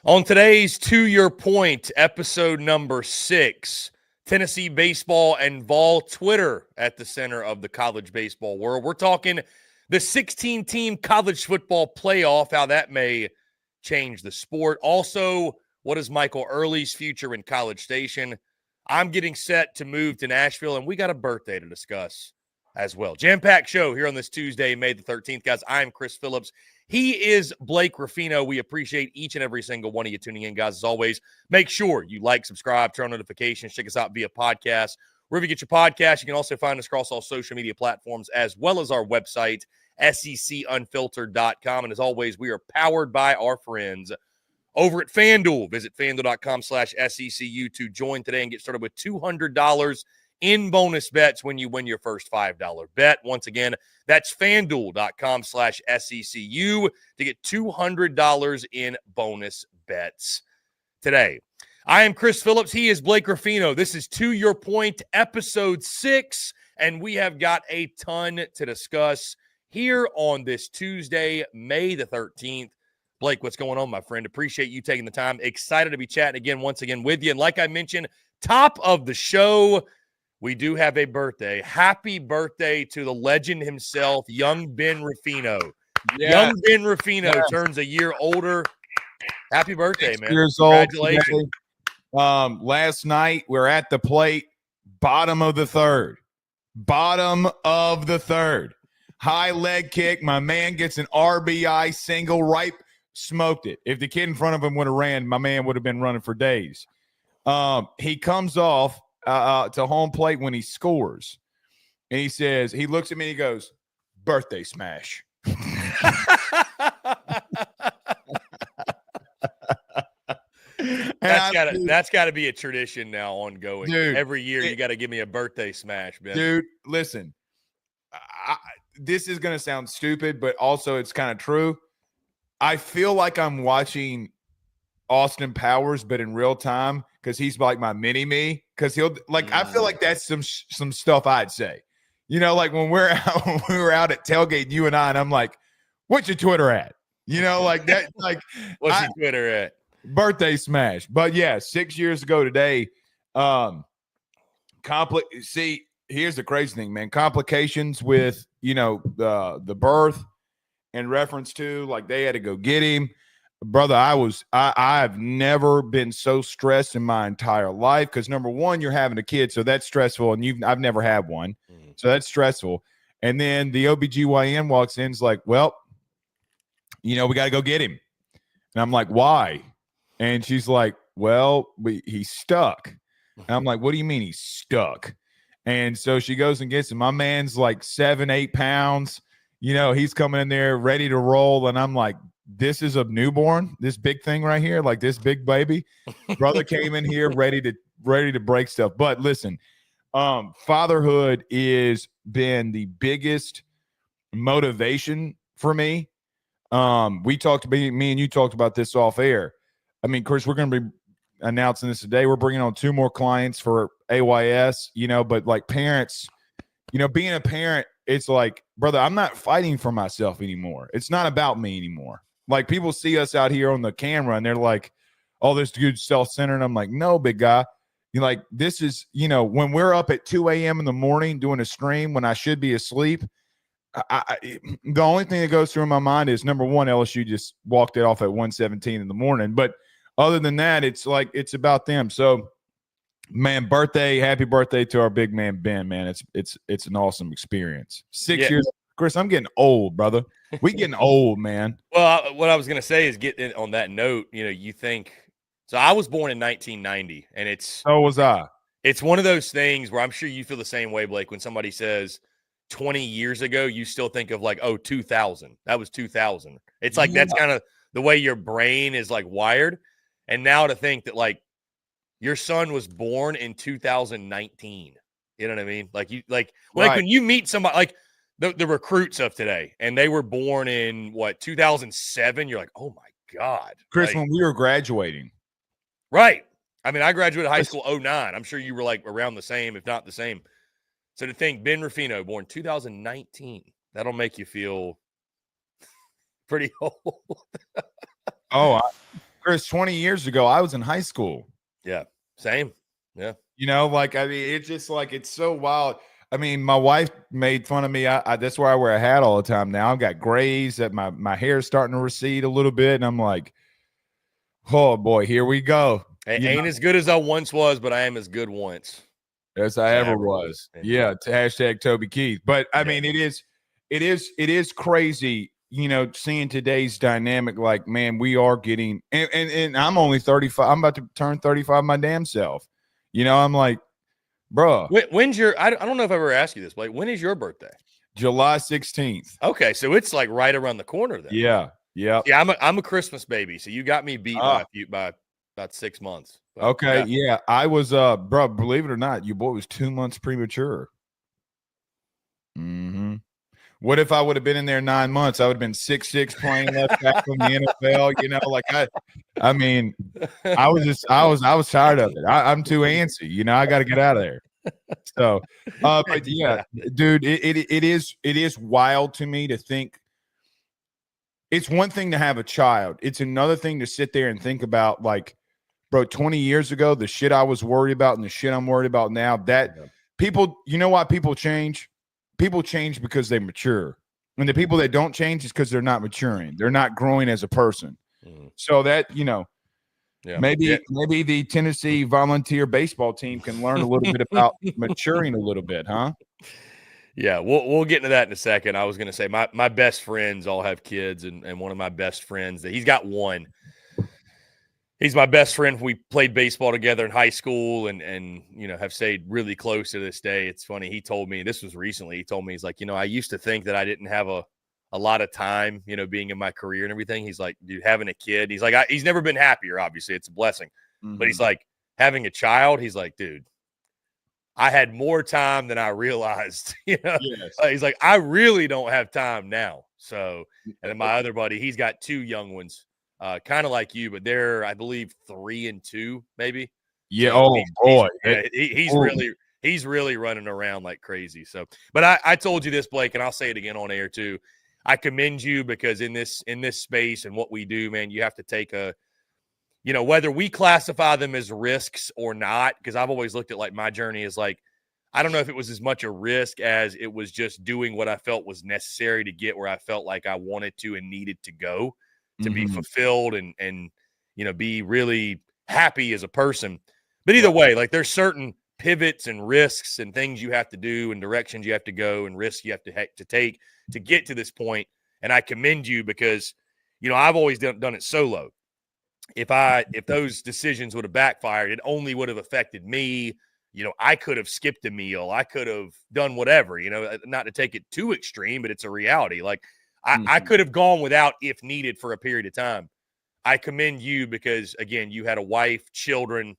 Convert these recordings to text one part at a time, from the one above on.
On today's To Your Point, episode number 6, Tennessee baseball and Vol Twitter at the center of the college baseball world. We're talking the 16-team college football playoff, how that may change the sport. Also, what is Michael Early's future in College Station? I'm getting set to move to Nashville, and we got a birthday to discuss as well. Jam-packed show here on this Tuesday, May the 13th. Guys, I'm Chris Phillips. He is Blake Ruffino. We appreciate each and every single one of you tuning in, guys. As always, make sure you like, subscribe, turn on notifications, check us out via podcast. Wherever you get your podcast, you can also find us across all social media platforms, as well as our website, secunfiltered.com. And as always, we are powered by our friends over at FanDuel. Visit FanDuel.com/SECU to join today and get started with $200 in bonus bets when you win your first $5 bet. Once again, that's FanDuel.com/SECU to get $200 in bonus bets today. I am Chris Phillips. He is Blake Ruffino. This is To Your Point, episode 6, and we have got a ton to discuss here on this Tuesday, May the 13th. Blake, what's going on, my friend? Appreciate you taking the time. Excited to be chatting again, once again, with you. And like I mentioned, top of the show, we do have a birthday. Happy birthday to the legend himself, young Ben Ruffino. Yes. Young Ben Ruffino turns a year older. Happy birthday, man. Years Congratulations. Old today. Last night, we're at the plate, bottom of the third. High leg kick. My man gets an RBI single, right, smoked it. If the kid in front of him would have ran, my man would have been running for days. He comes off to home plate when he scores. And he says, he looks at me and he goes, birthday smash. That's got to be a tradition now ongoing. Dude, every year you got to give me a birthday smash, man. Dude, listen, this is going to sound stupid, but also it's kind of true. I feel like I'm watching Austin Powers, but in real time, because he's like my mini-me. Because he'll I feel like that's some stuff I'd say. You know, like when we were out at tailgate, you and I, and I'm like, what's your Twitter at? You know, like that. Like, what's your Twitter at? Birthday smash. But yeah, 6 years ago today, see, here's the crazy thing, man. Complications with, you know, the birth in reference to, like, they had to go get him. Brother, I've never been so stressed in my entire life because, number one, you're having a kid, so that's stressful, and I've never had one, so that's stressful. And then the OBGYN walks in, is like, well, you know, we got to go get him. And I'm like, why? And she's like, well, he's stuck. And I'm like, what do you mean he's stuck? And so she goes and gets him. My man's like 7-8 pounds. You know, he's coming in there ready to roll, and I'm like, this is a newborn, this big thing right here, like this big baby. Brother came in here ready to break stuff. But listen, fatherhood is been the biggest motivation for me. Me and you talked about this off air. I mean, Chris, we're going to be announcing this today. We're bringing on 2 more clients for AYS, you know, but like parents, you know, being a parent, it's like, brother, I'm not fighting for myself anymore. It's not about me anymore. Like, people see us out here on the camera and they're like, oh, this dude's self-centered. And I'm like, no, big guy. You're like, this is, you know, when we're up at 2 a.m. in the morning doing a stream when I should be asleep, the only thing that goes through my mind is, number one, LSU just walked it off at 1:17 in the morning. But other than that, it's like, it's about them. So, man, happy birthday to our big man, Ben, man. It's an awesome experience. 6 years. Chris, I'm getting old, brother. We getting old, man. Well, what I was going to say is, get in on that note, you know, you think – so I was born in 1990, and it's – So was I. It's one of those things where I'm sure you feel the same way, Blake, when somebody says 20 years ago, you still think of like, oh, 2000. That was 2000. It's like that's kind of the way your brain is like wired. And now to think that like your son was born in 2019. You know what I mean? Like when you meet somebody like the recruits of today and they were born in 2007, you're like, oh my God. Chris, like, when we were graduating. Right. I mean, I graduated high school 09. I'm sure you were like around the same, if not the same. So to think Ben Ruffino, born 2019, that'll make you feel pretty old. Chris, 20 years ago, I was in high school. Yeah, same. Yeah. You know, like, I mean, it's just like, it's so wild. I mean, my wife made fun of me. That's why I wear a hat all the time now. I've got grays that my hair is starting to recede a little bit. And I'm like, oh boy, here we go. Ain't as good as I once was, but I am as good once as I ever was. Yeah. To hashtag Toby Keith. But I mean, it is crazy, you know, seeing today's dynamic. Like, man, we are getting, and I'm only 35. I'm about to turn 35 my damn self. You know, I'm like, bro. When's your, I don't know if I ever asked you this, Blake. When is your birthday? July 16th. Okay. So it's like right around the corner then. Yeah. Yeah. Yeah. I'm a Christmas baby. So you got me beat by about 6 months. But, okay. Yeah. I was, bro, believe it or not, your boy was 2 months premature. Mm-hmm. What if I would have been in there 9 months? I would have been 6'6" playing left back from the NFL. You know, like I mean, I was tired of it. I'm too antsy. You know, I got to get out of there. So, but yeah, dude, it is wild to me to think. It's one thing to have a child. It's another thing to sit there and think about, like, bro, 20 years ago, the shit I was worried about and the shit I'm worried about now. That people, you know why people change? People change because they mature. And the people that don't change is because they're not maturing. They're not growing as a person. So that, you know, maybe the Tennessee volunteer baseball team can learn a little bit about maturing a little bit, huh? Yeah, we'll get into that in a second. I was going to say my best friends all have kids, and one of my best friends, he's got one. He's my best friend. We played baseball together in high school and you know, have stayed really close to this day. It's funny. He told me, this was recently, he told me, he's like, you know, I used to think that I didn't have a lot of time, you know, being in my career and everything. He's like, dude, having a kid, he's like, he's never been happier. Obviously, it's a blessing. But he's like, having a child, he's like, dude, I had more time than I realized. You know, he's like, I really don't have time now. So, and then my other buddy, he's got 2 young ones. Kind of like you, but they're, I believe, 3 and 2, maybe. Yeah. So boy, he's really running around like crazy. So, but I told you this, Blake, and I'll say it again on air too. I commend you because in this space and what we do, man, you have to take you know, whether we classify them as risks or not, because I've always looked at, like, my journey as, like, I don't know if it was as much a risk as it was just doing what I felt was necessary to get where I felt like I wanted to and needed to go to be fulfilled and, you know, be really happy as a person. But either way, like, there's certain pivots and risks and things you have to do and directions you have to go and risks you have to take to get to this point. And I commend you because, you know, I've always done it solo. If those decisions would have backfired, it only would have affected me. You know, I could have skipped a meal. I could have done whatever, you know, not to take it too extreme, but it's a reality. Like, I could have gone without if needed for a period of time. I commend you because, again, you had a wife, children,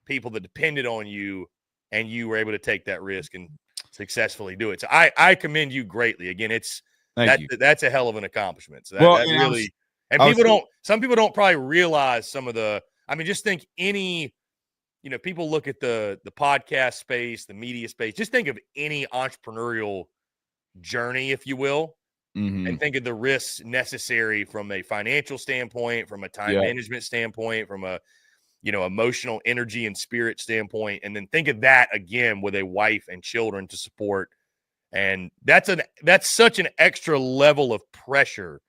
people that depended on you, and you were able to take that risk and successfully do it. So I commend you greatly. Again, that's a hell of an accomplishment. So that really – and some people don't probably realize some of the – I mean, just think any – you know, people look at the podcast space, the media space. Just think of any entrepreneurial journey, if you will. And think of the risks necessary from a financial standpoint, from a time management standpoint, from a, you know, emotional energy and spirit standpoint. And then think of that again with a wife and children to support. And that's such an extra level of pressure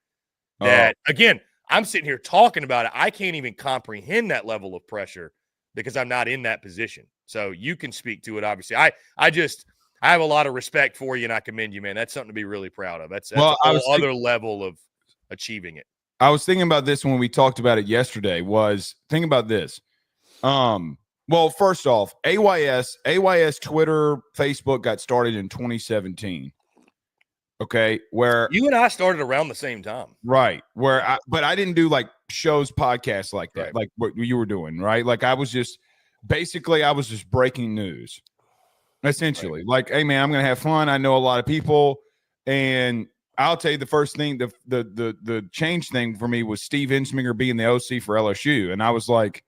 that, again, I'm sitting here talking about it. I can't even comprehend that level of pressure because I'm not in that position. So you can speak to it. Obviously, I have a lot of respect for you, and I commend you, man. That's something to be really proud of. That's a whole other level of achieving it. I was thinking about this when we talked about it yesterday. Think about this. Well, first off, AYS Twitter, Facebook got started in 2017. Okay, where you and I started around the same time, right? But I didn't do like shows, podcasts like that, like what you were doing, right? Like I was just breaking news. Essentially, like, hey man, I'm gonna have fun. I know a lot of people, and I'll tell you the first thing, the change thing for me was Steve Insminger being the OC for LSU, and I was like,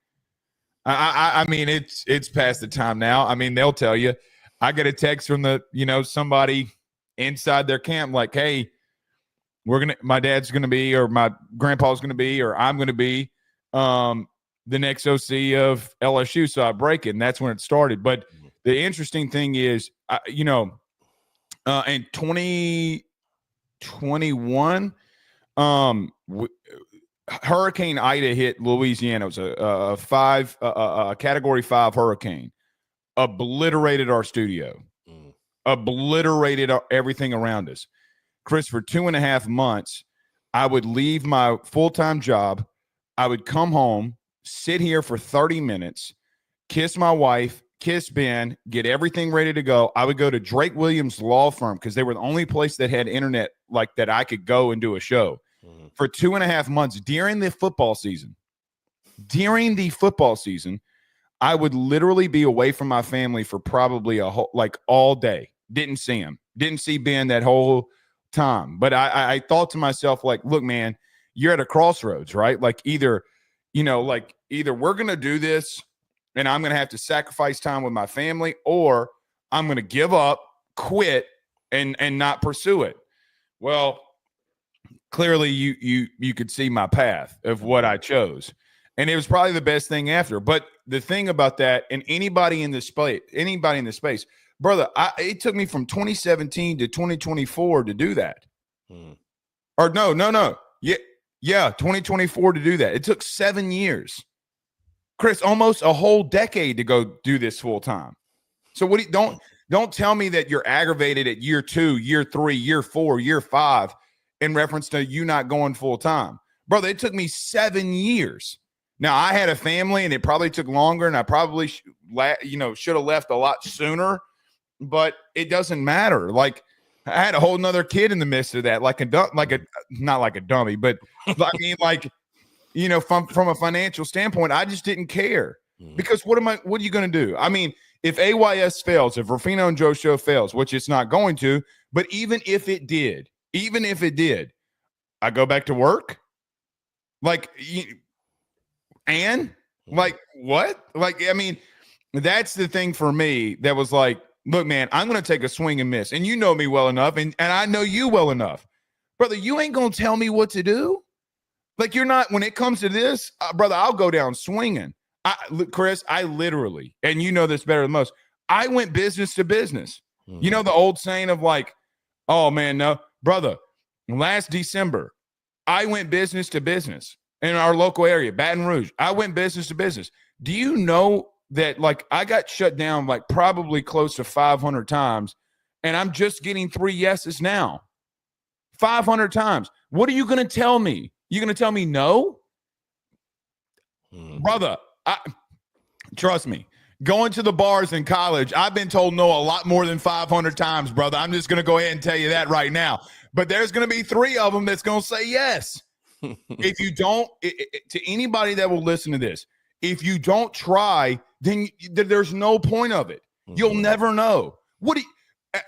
I mean, it's past the time now. I mean, they'll tell you. I get a text from somebody inside their camp like, hey, my dad's gonna be, or my grandpa's gonna be, or I'm gonna be. the next OC of LSU. So I break it, and that's when it started. But the interesting thing is, in 2021, Hurricane Ida hit Louisiana. It was a Category 5 hurricane. Obliterated our studio. Obliterated everything around us. Chris, for 2.5 months, I would leave my full-time job. I would come home, sit here for 30 minutes, kiss my wife, kiss Ben, get everything ready to go. I would go to Drake Williams Law Firm because they were the only place that had internet like that I could go and do a show. For 2.5 months during the football season. During the football season, I would literally be away from my family for probably all day. Didn't see him. Didn't see Ben that whole time. But I thought to myself, like, look, man, you're at a crossroads, right? Like either we're going to do this and I'm going to have to sacrifice time with my family, or I'm going to give up, quit, and not pursue it. Well, clearly you could see my path of what I chose. And it was probably the best thing after. But the thing about that, and anybody in this space, brother, it took me from 2017 to 2024 to do that. Or no. Yeah, 2024 to do that. It took 7 years. Chris, almost a whole decade to go do this full time. So don't tell me that you're aggravated at year 2, year 3, year 4, year 5 in reference to you not going full time. Brother, it took me 7 years. Now, I had a family, and it probably took longer, and I probably should have left a lot sooner, but it doesn't matter. Like, I had a whole nother kid in the midst of that, not like a dummy, but I mean, from a financial standpoint, I just didn't care because what are you going to do? I mean, if AYS fails, if Rufino and Joe show fails, which it's not going to, but even if it did, I go back to work. What? I mean, that's the thing for me that was like, look, man, I'm going to take a swing and miss. And you know me well enough, and I know you well enough. Brother, you ain't going to tell me what to do. Like, you're not, when it comes to this, brother, I'll go down swinging. Chris, I literally, and you know this better than most, I went business to business. You know the old saying of like, oh, man, no. Brother, last December, I went business to business in our local area, Baton Rouge. I went business to business. Do you know that, like, I got shut down like probably close to 500 times, and I'm just getting 3 yeses now? 500 times. What are you going to tell me? You going to tell me no? Brother, trust me. Going to the bars in college, I've been told no a lot more than 500 times, brother. I'm just going to go ahead and tell you that right now. But there's going to be 3 of them that's going to say yes. If you don't, to anybody that will listen to this, if you don't try, then there's no point of it. You'll never know.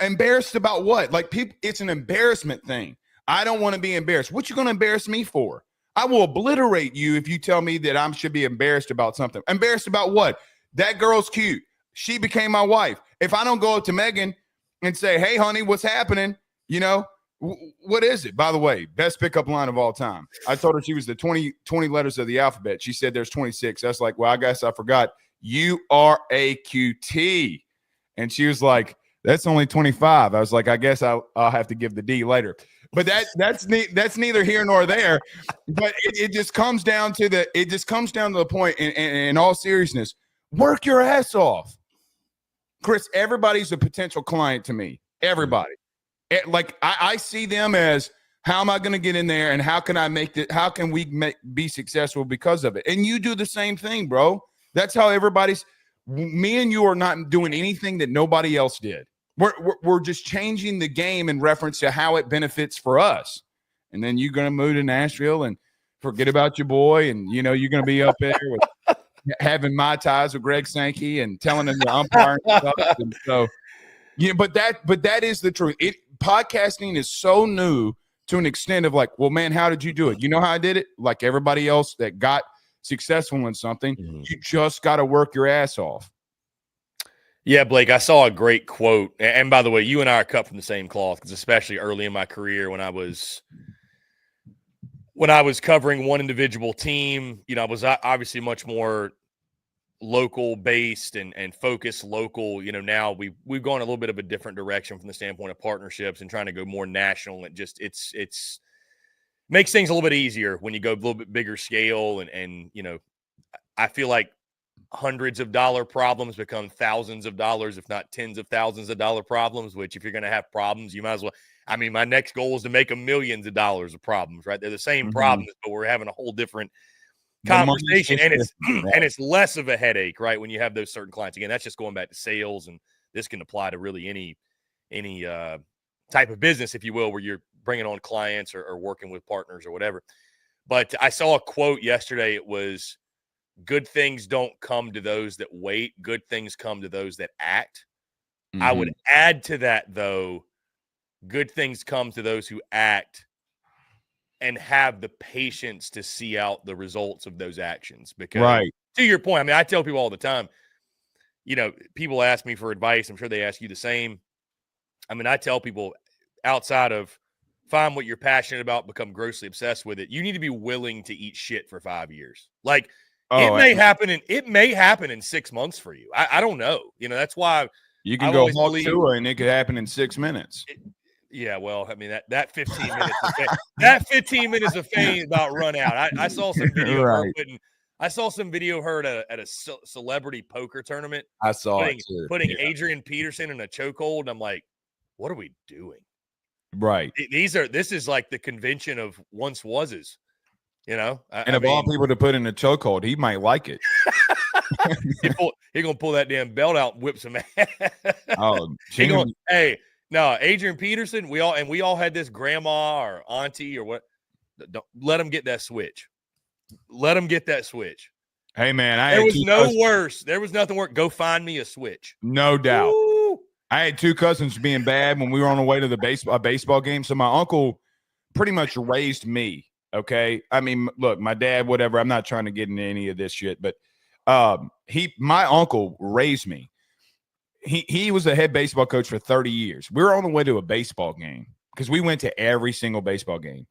Embarrassed about what? Like, people, it's an embarrassment thing. I don't want to be embarrassed. What you going to embarrass me for? I will obliterate you if you tell me that I should be embarrassed about something. Embarrassed about what? That girl's cute. She became my wife. If I don't go up to Megan and say, hey, honey, what's happening? You know, what is it? By the way, best pickup line of all time. I told her she was the 20 letters of the alphabet. She said there's 26. That's like, well, I guess I forgot. URAQT. And she was like, that's only 25. I was like, I guess I'll have to give the D later. But that's neither here nor there. But it just comes down to the point. In all seriousness, work your ass off, Chris. Everybody's a potential client to me. Everybody. Like, I see them as, how am I going to get in there, and how can I make it? How can we be successful because of it? And you do the same thing, bro. That's how everybody's. Me and you are not doing anything that nobody else did. We're just changing the game in reference to how it benefits for us. And then you're going to move to Nashville and forget about your boy, and you're going to be up there with having Mai Tais with Greg Sankey and telling him the umpire and stuff. And so, but that is the truth. Podcasting is so new to an extent of like, well, man, how did you do it? You know how I did it? Like everybody else that got successful in something, you just got to work your ass off. Yeah, Blake, I saw a great quote. And by the way, you and I are cut from the same cloth, because especially early in my career when I was when I was covering one individual team, I was obviously much more local based and focused local. Now we've gone a little bit of a different direction from the standpoint of partnerships and trying to go more national. And just it's makes things a little bit easier when you go a little bit bigger scale. And I feel like hundreds of dollar problems become thousands of dollars, if not tens of thousands of dollar problems, which if you're going to have problems, you might as well. I mean, my next goal is to make them millions of dollars of problems, right? They're the same problems, but we're having a whole different conversation, and it's less of a headache, right? When you have those certain clients. Again, that's just going back to sales, and this can apply to really any type of business, if you will, where you're bringing on clients or working with partners or whatever. But I saw a quote yesterday. It was, good things don't come to those that wait. Good things come to those that act. I would add to that, though, good things come to those who act and have the patience to see out the results of those actions. Because to your point, I mean, I tell people all the time, people ask me for advice. I'm sure they ask you the same. I mean, I tell people, outside of find what you're passionate about, become grossly obsessed with it, you need to be willing to eat shit for 5 years. Like, it may happen in 6 months for you. I don't know. That's why you can go Hawk Tour and it could happen in 6 minutes. Yeah, well, I mean, that 15 minutes of fame, that 15 minutes of fame is about run out. I saw some video of her at a celebrity poker tournament. I saw it too. Putting Adrian Peterson in a chokehold, and I'm like, what are we doing? Right. This is like the convention of once wases. All people to put in a chokehold, he might like it. He's gonna pull that damn belt out and whip some ass. Oh, hey, no, Adrian Peterson. We all had this grandma or auntie or what. Don't let him get that switch. Let him get that switch. Hey man, there was nothing worse. Go find me a switch. No doubt. Woo! I had two cousins being bad when we were on the way to the baseball game. So my uncle pretty much raised me. Okay. I mean, look, my dad, whatever. I'm not trying to get into any of this shit, but my uncle raised me. He was a head baseball coach for 30 years. We were on the way to a baseball game because we went to every single baseball game.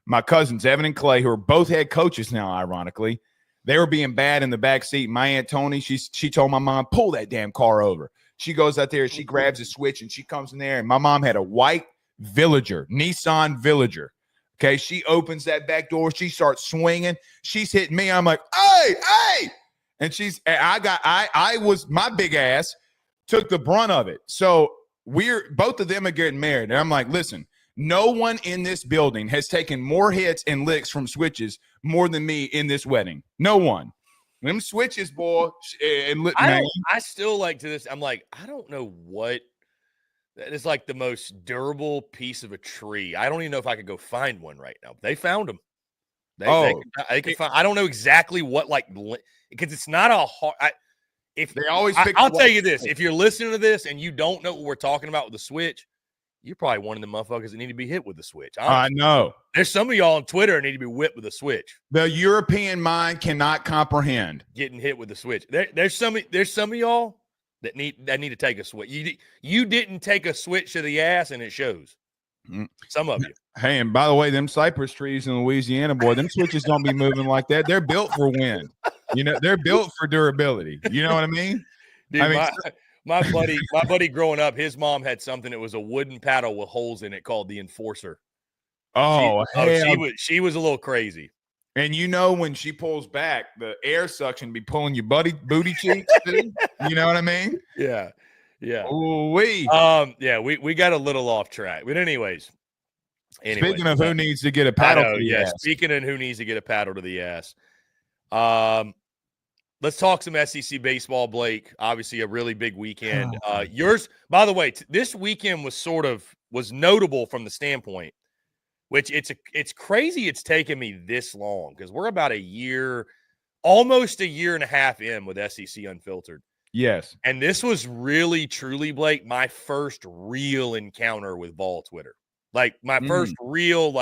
My cousins, Evan and Clay, who are both head coaches now, ironically, they were being bad in the back seat. My Aunt Tony, she told my mom, pull that damn car over. She goes out there, she grabs a switch, and she comes in there, and my mom had a white Villager, Nissan Villager. Okay, she opens that back door. She starts swinging. She's hitting me. I'm like, hey. And my big ass took the brunt of it. So both of them are getting married. And I'm like, listen, no one in this building has taken more hits and licks from switches more than me in this wedding. No one. Them switches, boy. I still like to this. I'm like, I don't know what. That is like the most durable piece of a tree. I don't even know if I could go find one right now. They found them. They could find. I don't know exactly what, because it's not a hard. I'll tell you this: if you're listening to this and you don't know what we're talking about with the switch, you're probably one of the motherfuckers that need to be hit with the switch. I know. There's some of y'all on Twitter that need to be whipped with a switch. The European mind cannot comprehend getting hit with the switch. There's some of y'all that need to take a switch. You didn't take a switch to the ass, and it shows. Some of you. Hey, and by the way, them cypress trees in Louisiana, boy, them switches don't be moving like that. They're built for wind. They're built for durability. You know what I mean? Dude, my buddy growing up, his mom had something that was a wooden paddle with holes in it called the Enforcer. She was a little crazy. And when she pulls back, the air suction be pulling your booty cheeks too. You know what I mean? Yeah. Ooh, we got a little off track. But anyways. Speaking of who needs to get a paddle to the ass. Speaking of who needs to get a paddle to the ass. Let's talk some SEC baseball, Blake. Obviously a really big weekend. Yours, by the way, this weekend was notable from the standpoint, which it's crazy it's taken me this long because we're about almost a year and a half in with SEC Unfiltered. Yes. And this was really, truly, Blake, my first real encounter with Vol Twitter. Like my first real,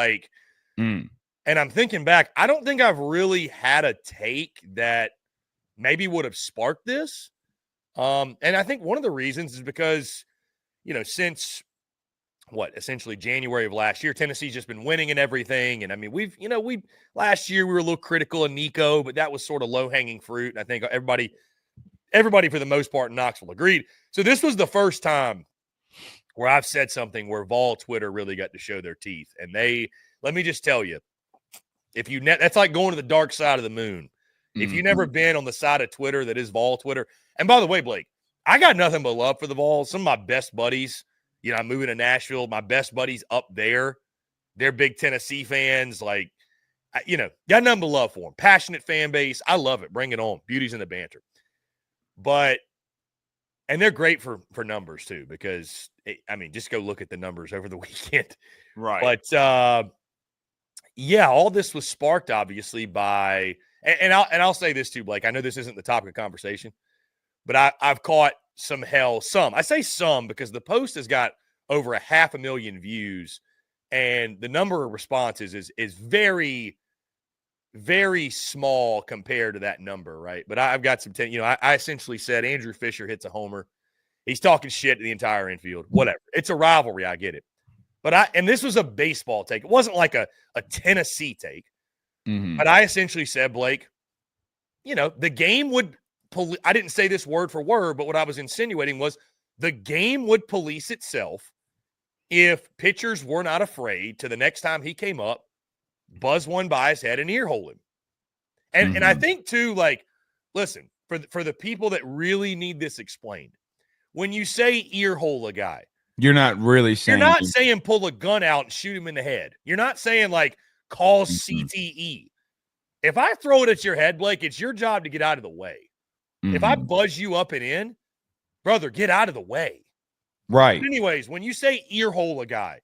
and I'm thinking back, I don't think I've really had a take that maybe would have sparked this. And I think one of the reasons is because, since essentially January of last year. Tennessee's just been winning and everything. And I mean, we last year we were a little critical of Nico, but that was sort of low-hanging fruit. And I think everybody for the most part in Knoxville agreed. So this was the first time where I've said something where Vol Twitter really got to show their teeth. And let me just tell you, that's like going to the dark side of the moon. If you've never been on the side of Twitter that is Vol Twitter, and by the way, Blake, I got nothing but love for the Vols. Some of my best buddies, I'm moving to Nashville. My best buddies up there, they're big Tennessee fans. Like, got nothing but love for them. Passionate fan base. I love it. Bring it on. Beauty's in the banter. And they're great for numbers too, because just go look at the numbers over the weekend. Right. But all this was sparked obviously by, and I'll say this too, Blake. I know this isn't the topic of conversation, but I've caught some. I say some because the post has got over 500,000 views, and the number of responses is very, very small compared to that number, right? But I've got some, I essentially said Andrew Fisher hits a homer. He's talking shit to the entire infield. Whatever. It's a rivalry. I get it. But this was a baseball take. It wasn't like a Tennessee take. Mm-hmm. But I essentially said, Blake, the game would I didn't say this word for word, but what I was insinuating was the game would police itself if pitchers were not afraid to the next time he came up, buzz one by his head and ear hole him. And I think too, like, listen, for the people that really need this explained, when you say ear hole a guy, you're not really saying, you're not saying pull a gun out and shoot him in the head. You're not saying like call CTE. If I throw it at your head, Blake, it's your job to get out of the way. If I buzz you up and in, brother, get out of the way. Right. But anyways, when you say ear hole a guy,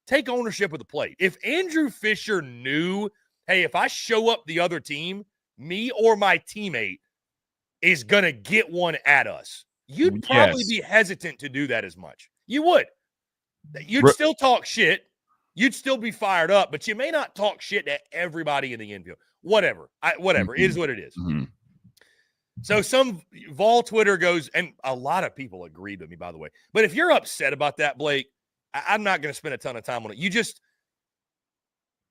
take ownership of the plate. If Andrew Fisher knew, hey, if I show up the other team, me or my teammate is going to get one at us, you'd probably be hesitant to do that as much. You would. You'd still talk shit. You'd still be fired up, but you may not talk shit to everybody in the infield. Whatever. It is what it is. Mm-hmm. So some Vol Twitter goes, and a lot of people agreed with me, by the way. But if you're upset about that, Blake, I'm not going to spend a ton of time on it.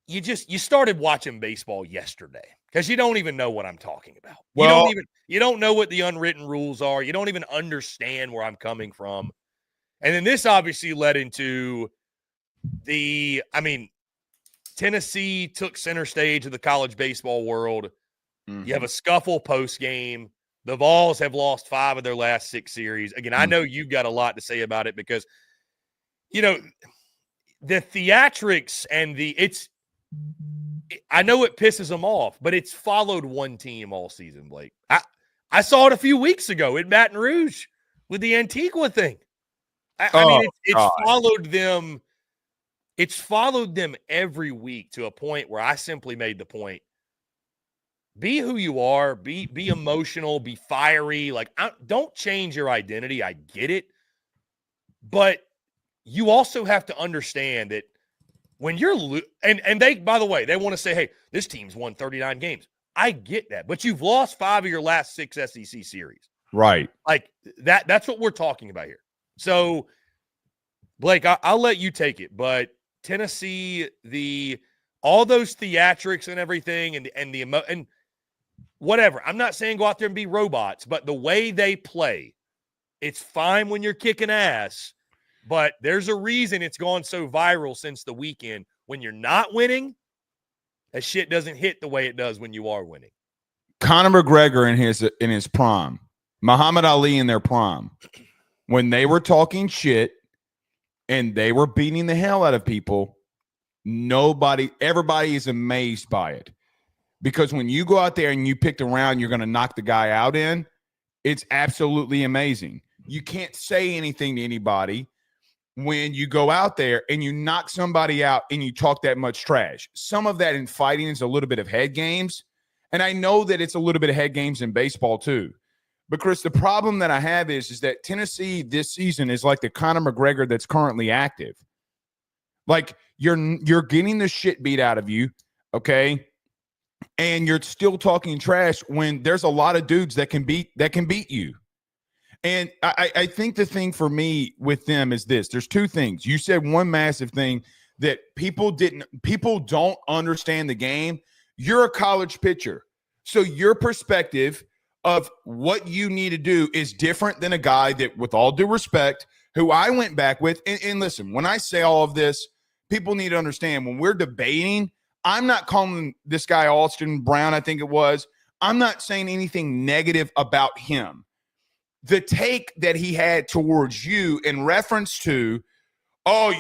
You started watching baseball yesterday because you don't even know what I'm talking about. Well, you don't know what the unwritten rules are. You don't even understand where I'm coming from. And then this obviously led into Tennessee took center stage of the college baseball world. Mm-hmm. You have a scuffle post game. The Vols have lost 5 of their last 6 series. Again, I know you've got a lot to say about it because, the theatrics and I know it pisses them off, but it's followed one team all season, Blake. I saw it a few weeks ago in Baton Rouge with the Antigua thing. It's followed them. It's followed them every week to a point where I simply made the point, be who you are, be emotional, be fiery. Like, don't change your identity. I get it. But you also have to understand that when you're and they, by the way, they want to say, hey, this team's won 39 games. I get that. But you've lost 5 of your last 6 SEC series. Right. Like that's what we're talking about here. So, Blake, I'll let you take it. But Tennessee, all those theatrics and everything and whatever. I'm not saying go out there and be robots, but the way they play, it's fine when you're kicking ass, but there's a reason it's gone so viral since the weekend. When you're not winning, that shit doesn't hit the way it does when you are winning. Conor McGregor in his prime, Muhammad Ali in their prime, when they were talking shit and they were beating the hell out of people, everybody is amazed by it. Because when you go out there and you picked a round you're going to knock the guy out in, it's absolutely amazing. You can't say anything to anybody when you go out there and you knock somebody out and you talk that much trash. Some of that in fighting is a little bit of head games. And I know that it's a little bit of head games in baseball too. But Chris, the problem that I have is that Tennessee this season is like the Conor McGregor that's currently active. Like you're getting the shit beat out of you, okay? And you're still talking trash when there's a lot of dudes that can beat you. And I think the thing for me with them is this. There's two things. You said one massive thing that people don't understand the game. You're a college pitcher. So your perspective of what you need to do is different than a guy that, with all due respect, who I went back with. And listen, when I say all of this, people need to understand when we're debating, I'm not calling this guy Austin Brown, I think it was. I'm not saying anything negative about him. The take that he had towards you in reference to, oh,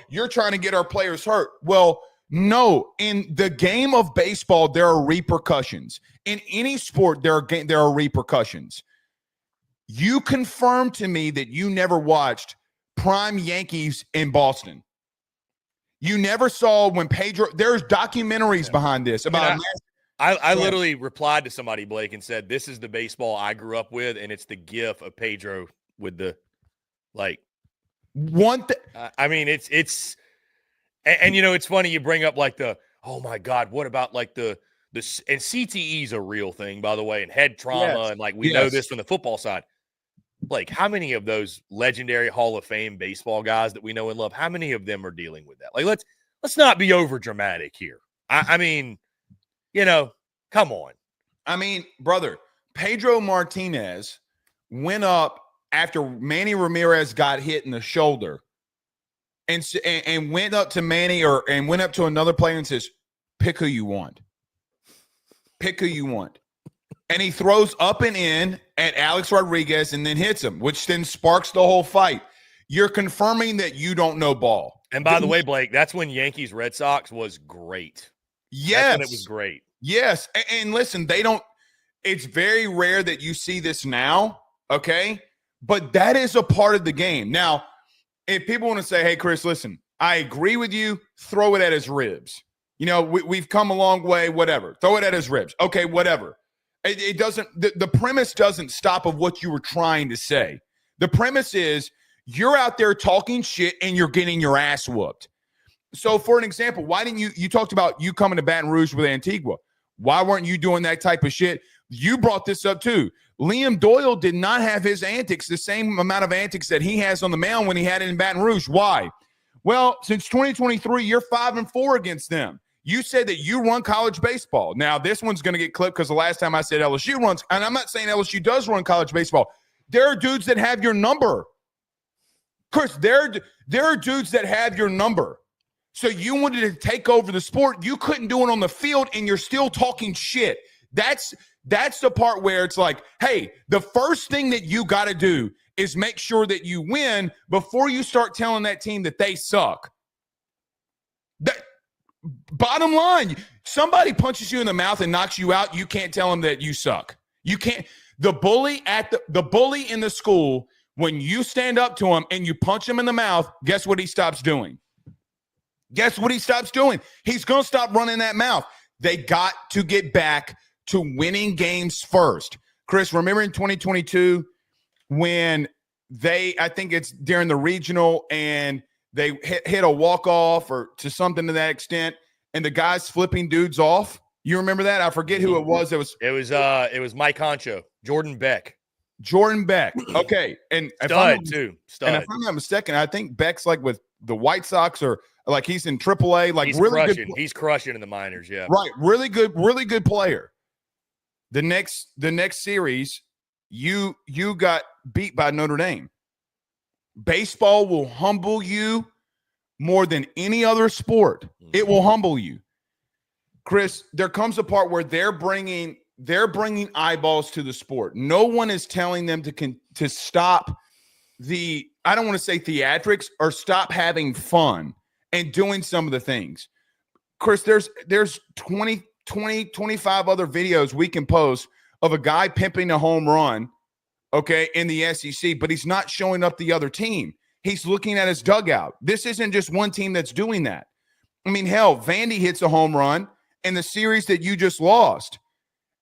you're trying to get our players hurt. Well, no, in the game of baseball, there are repercussions. In any sport, there are repercussions. You confirmed to me that you never watched prime Yankees in Boston. You never saw when Pedro. There's documentaries behind this about. I literally replied to somebody, Blake, and said, "This is the baseball I grew up with, and it's the GIF of Pedro with the like." I mean, it's, and it's funny you bring up like oh my God, what about like the and CTE is a real thing, by the way, and head trauma, and like we know this from the football side. Blake, how many of those legendary Hall of Fame baseball guys that we know and love, how many of them are dealing with that? Like, let's not be over dramatic here. I mean. Come on. I mean, brother, Pedro Martinez went up after Manny Ramirez got hit in the shoulder and went up to Manny and went up to another player and says, pick who you want. Pick who you want. And he throws up and in at Alex Rodriguez and then hits him, which then sparks the whole fight. You're confirming that you don't know ball. And by the way, Blake, that's when Yankees Red Sox was great. Yes. It was great. Yes. And listen, it's very rare that you see this now, okay? But that is a part of the game. Now, if people want to say, hey, Chris, listen, I agree with you, throw it at his ribs. We've come a long way, whatever. Throw it at his ribs. Okay, whatever. It doesn't, the premise doesn't stop of what you were trying to say. The premise is you're out there talking shit and you're getting your ass whooped. So, for an example, why didn't you talked about you coming to Baton Rouge with Antigua. Why weren't you doing that type of shit? You brought this up too. Liam Doyle did not have his antics, the same amount of antics that he has on the mound when he had it in Baton Rouge. Why? Well, since 2023, you're 5-4 against them. You said that you run college baseball. Now, this one's going to get clipped because the last time I said LSU runs, and I'm not saying LSU does run college baseball. There are dudes that have your number. Chris, there are dudes that have your number. So you wanted to take over the sport. You couldn't do it on the field, and you're still talking shit. That's the part where it's like, hey, the first thing that you got to do is make sure that you win before you start telling that team that they suck. Bottom line, somebody punches you in the mouth and knocks you out, you can't tell them that you suck. You can't. The bully in the school, when you stand up to him and you punch him in the mouth, guess what he stops doing? Guess what he stops doing? He's going to stop running that mouth. They got to get back to winning games first. Chris, remember in 2022 when I think it's during the regional and they hit a walk-off or to something to that extent, and the guy's flipping dudes off? You remember that? I forget who it was. It was Mike Honcho, Jordan Beck. Okay. And Stud, too. And if I'm not mistaken, I think Beck's like with the White Sox or like he's in AAA. Like he's really crushing. good. He's crushing in the minors, yeah. Right. Really good player. The next series, you got beat by Notre Dame. Baseball will humble you more than any other sport. It will humble you. Chris, there comes a part where they're bringing eyeballs to the sport. No one is telling them to stop I don't want to say theatrics, or stop having fun and doing some of the things. Chris, there's 20, 25 other videos we can post of a guy pimping a home run, okay, in the SEC, but he's not showing up the other team. He's looking at his dugout. This isn't just one team that's doing that. I mean, hell, Vandy hits a home run in the series that you just lost,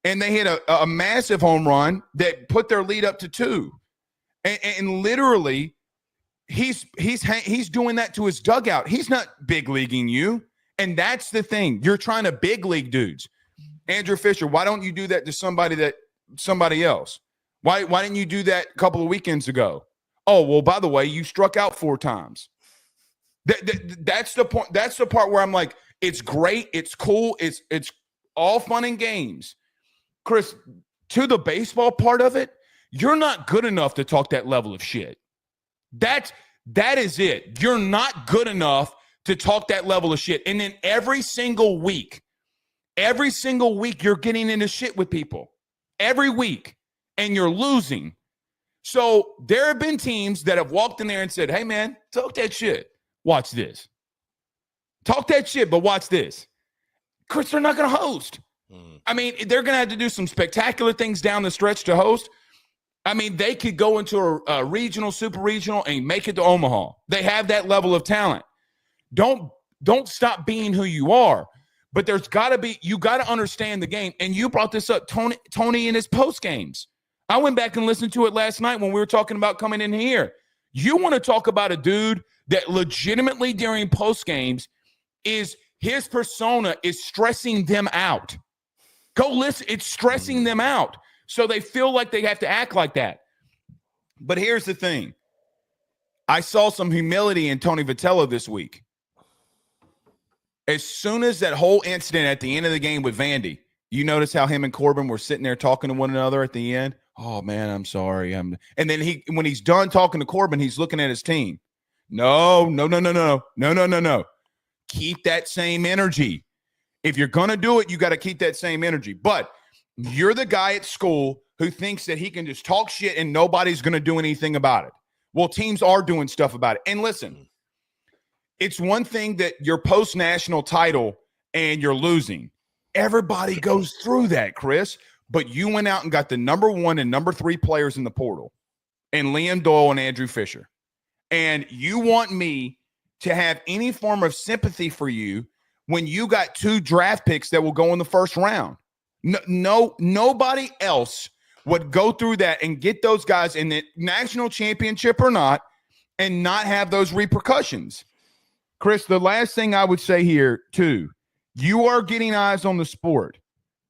and they hit a massive home run that put their lead up to 2. And literally, he's doing that to his dugout. He's not big leaguing you, and that's the thing. You're trying to big league dudes. Andrew Fisher, why don't you do that to somebody else? Why didn't you do that a couple of weekends ago? Oh, well, by the way, you struck out 4 times. That's the point. That's the part where I'm like, it's great. It's cool. It's all fun and games. Chris, to the baseball part of it, you're not good enough to talk that level of shit. That is it. You're not good enough to talk that level of shit. And then every single week, you're getting into shit with people. Every week. And you're losing. So there have been teams that have walked in there and said, hey, man, talk that shit. Watch this. Talk that shit, but watch this. Chris, they're not going to host. I mean, they're going to have to do some spectacular things down the stretch to host. I mean, they could go into a regional, super regional, and make it to Omaha. They have that level of talent. Don't stop being who you are. But there's got to be, you got to understand the game. And you brought this up, Tony in his post games. I went back and listened to it last night when we were talking about coming in here. You want to talk about a dude that legitimately during post games is his persona is stressing them out. Go listen. It's stressing them out. So they feel like they have to act like that. But here's the thing. I saw some humility in Tony Vitello this week. As soon as that whole incident at the end of the game with Vandy, you notice how him and Corbin were sitting there talking to one another at the end? Oh, man, I'm sorry. And then when he's done talking to Corbin, he's looking at his team. No. Keep that same energy. If you're going to do it, you got to keep that same energy. But you're the guy at school who thinks that he can just talk shit and nobody's going to do anything about it. Well, teams are doing stuff about it. And listen, it's one thing that you're post-national title and you're losing. Everybody goes through that, Chris. But you went out and got the number 1 and number 3 players in the portal, and Liam Doyle and Andrew Fisher. And you want me to have any form of sympathy for you when you got 2 draft picks that will go in the first round. Nobody else would go through that and get those guys in the national championship or not and not have those repercussions. Chris, the last thing I would say here, too, you are getting eyes on the sport.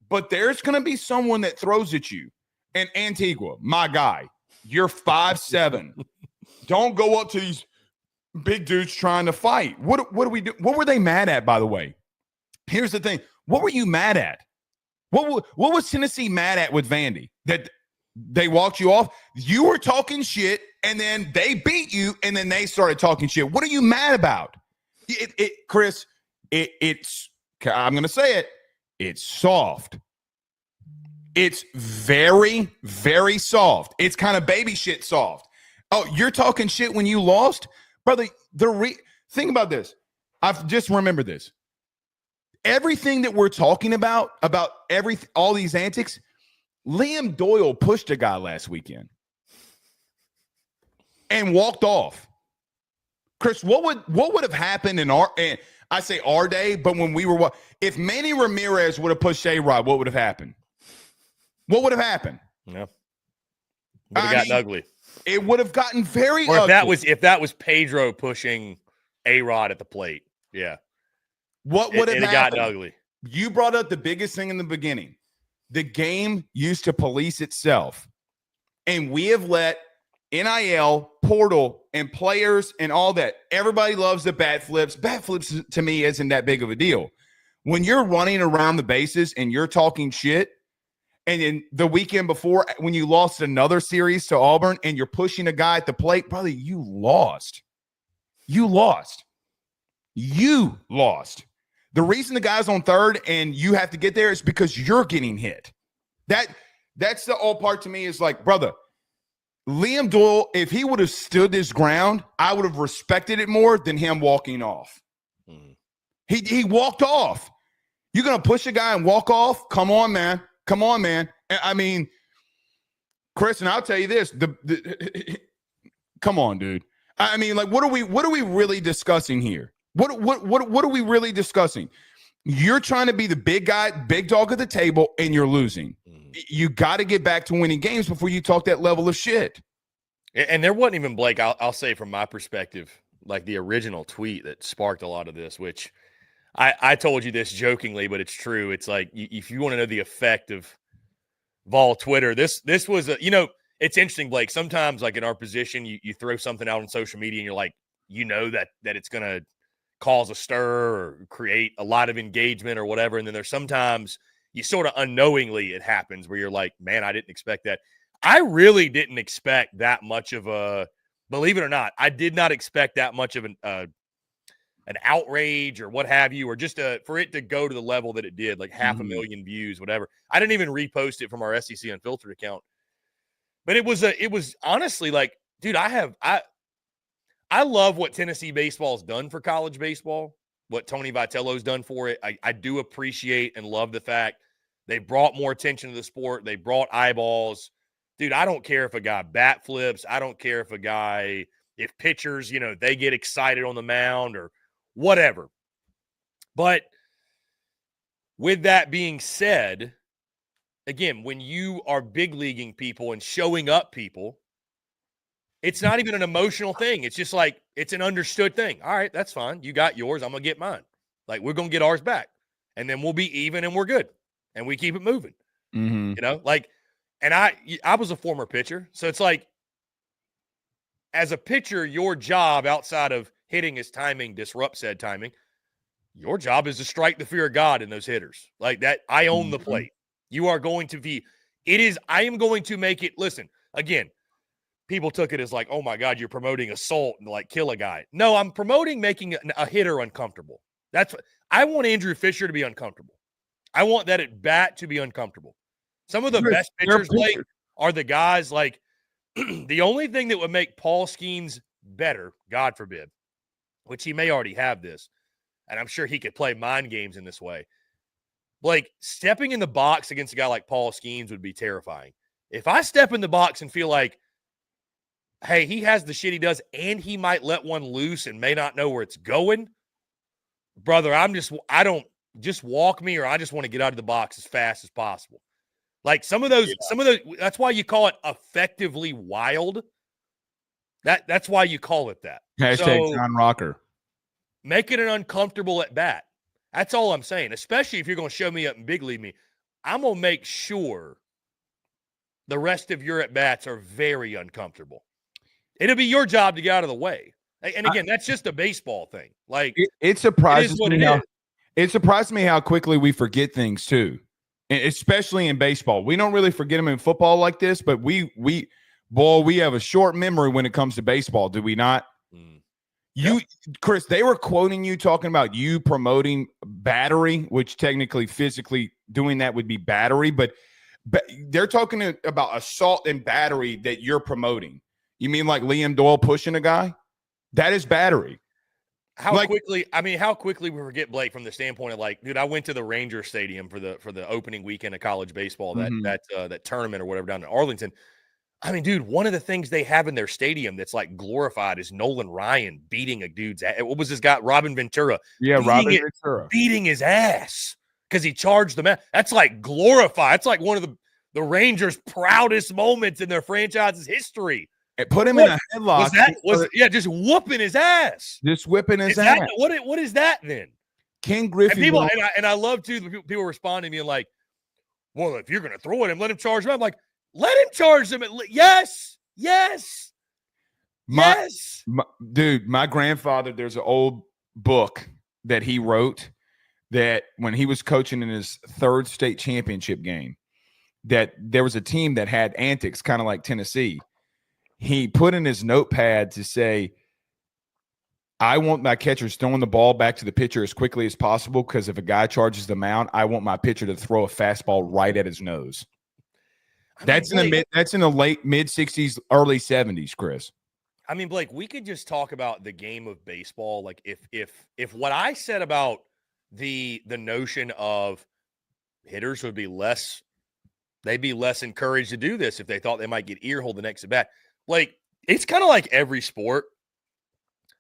But there's going to be someone that throws at you. And Antigua, my guy, you're 5'7". Don't go up to these big dudes trying to fight. What do we do? What were they mad at, by the way? Here's the thing. What were you mad at? What was Tennessee mad at with Vandy? That they walked you off? You were talking shit, and then they beat you, and then they started talking shit. What are you mad about? Chris, it's I'm going to say it. It's soft. It's very, very soft. It's kind of baby shit soft. Oh, you're talking shit when you lost? Brother, think about this. I've just remembered this. Everything that we're talking about all these antics, Liam Doyle pushed a guy last weekend and walked off. Chris, what would have happened in I say our day, but when we were if Manny Ramirez would have pushed A-Rod, what would have happened? What would have happened? Yeah. Would have gotten ugly. It would have gotten very or ugly. If that was Pedro pushing A-Rod at the plate. Yeah. What would have gotten ugly? You brought up the biggest thing in the beginning. The game used to police itself. And we have let NIL, portal, and players and all that. Everybody loves the bat flips. Bat flips to me isn't that big of a deal. When you're running around the bases and you're talking shit, and then the weekend before when you lost another series to Auburn and you're pushing a guy at the plate, brother, you lost. You lost. You lost. The reason the guy's on third and you have to get there is because you're getting hit. That's the old part to me is like, brother, Liam Doyle, if he would have stood his ground, I would have respected it more than him walking off. He walked off. You're going to push a guy and walk off? Come on, man. Come on, man. I mean, Chris, and I'll tell you this. Come on, dude. I mean, like, what are we really discussing here? What are we really discussing? You're trying to be the big guy, big dog at the table, and you're losing. You got to get back to winning games before you talk that level of shit. And there wasn't even, Blake, I'll say from my perspective, like the original tweet that sparked a lot of this, which I told you this jokingly, but it's true. It's like if you want to know the effect of Vol Twitter, this was it's interesting, Blake. Sometimes, like in our position, you throw something out on social media and you're like, that it's going to cause a stir or create a lot of engagement or whatever. And then there's sometimes you sort of unknowingly it happens where you're like, man, I didn't expect that. I really didn't expect that much of a, believe it or not, I did not expect that much of an outrage or what have you, or just for it to go to the level that it did, like 500,000 views, whatever. I didn't even repost it from our SEC Unfiltered account. But it was honestly like, dude, I love what Tennessee baseball's done for college baseball, what Tony Vitello's done for it. I do appreciate and love the fact they brought more attention to the sport. They brought eyeballs. Dude, I don't care if a guy bat flips. I don't care if pitchers, they get excited on the mound or whatever. But with that being said, again, when you are big leaguing people and showing up people, it's not even an emotional thing. It's just like, it's an understood thing. All right, that's fine. You got yours. I'm going to get mine. Like, we're going to get ours back. And then we'll be even and we're good. And we keep it moving. And I was a former pitcher. So it's like, as a pitcher, your job outside of hitting his timing, disrupt said timing, your job is to strike the fear of God in those hitters. Like that, I own the plate. You are going to be, I am going to make it, listen, again, people took it as like, oh my God, you're promoting assault and like kill a guy. No, I'm promoting making a hitter uncomfortable. That's what I want. Andrew Fisher to be uncomfortable. I want that at bat to be uncomfortable. Some of the best pitchers, Blake, are the guys like the only thing that would make Paul Skeens better, God forbid, which he may already have this, and I'm sure he could play mind games in this way. Like, stepping in the box against a guy like Paul Skeens would be terrifying. If I step in the box and feel like, hey, he has the shit he does, and he might let one loose and may not know where it's going, brother, just walk me, or I just want to get out of the box as fast as possible. Like some of those, that's why you call it effectively wild. That's why you call it that. Hashtag John Rocker. Make it an uncomfortable at bat. That's all I'm saying. Especially if you're going to show me up and big league me, I'm going to make sure the rest of your at bats are very uncomfortable. It'll be your job to get out of the way. And again, that's just a baseball thing. Like it surprises me. It surprised me how quickly we forget things too, especially in baseball. We don't really forget them in football like this, but we have a short memory when it comes to baseball. Do we not? Chris, they were quoting you talking about you promoting battery, which technically physically doing that would be battery, but they're talking about assault and battery that you're promoting. You mean like Liam Doyle pushing a guy? That is battery. How quickly we forget, Blake, from the standpoint of like, dude, I went to the Ranger Stadium for the opening weekend of college baseball, that tournament or whatever down in Arlington. I mean, dude, one of the things they have in their stadium that's like glorified is Nolan Ryan beating a dude's ass. What was this guy, Robin Ventura? Yeah, Ventura beating his ass because he charged the man. That's like glorified. It's like one of the Rangers' proudest moments in their franchise's history. It put him in a headlock. Just whooping his ass. Just whipping his ass. What is that then? Ken Griffey. And I love too the people responding to me like, well, if you're gonna throw at him, let him charge him. I'm like, let him charge him. Yes. Dude, my grandfather, there's an old book that he wrote that when he was coaching in his third state championship game, that there was a team that had antics kind of like Tennessee. He put in his notepad to say, I want my catchers throwing the ball back to the pitcher as quickly as possible because if a guy charges the mound, I want my pitcher to throw a fastball right at his nose. That's in the late mid-60s, early 70s, Chris. I mean, Blake, we could just talk about the game of baseball. Like if what I said about the notion of hitters would be less, they'd be less encouraged to do this if they thought they might get earholed the next at bat. Like, it's kind of like every sport.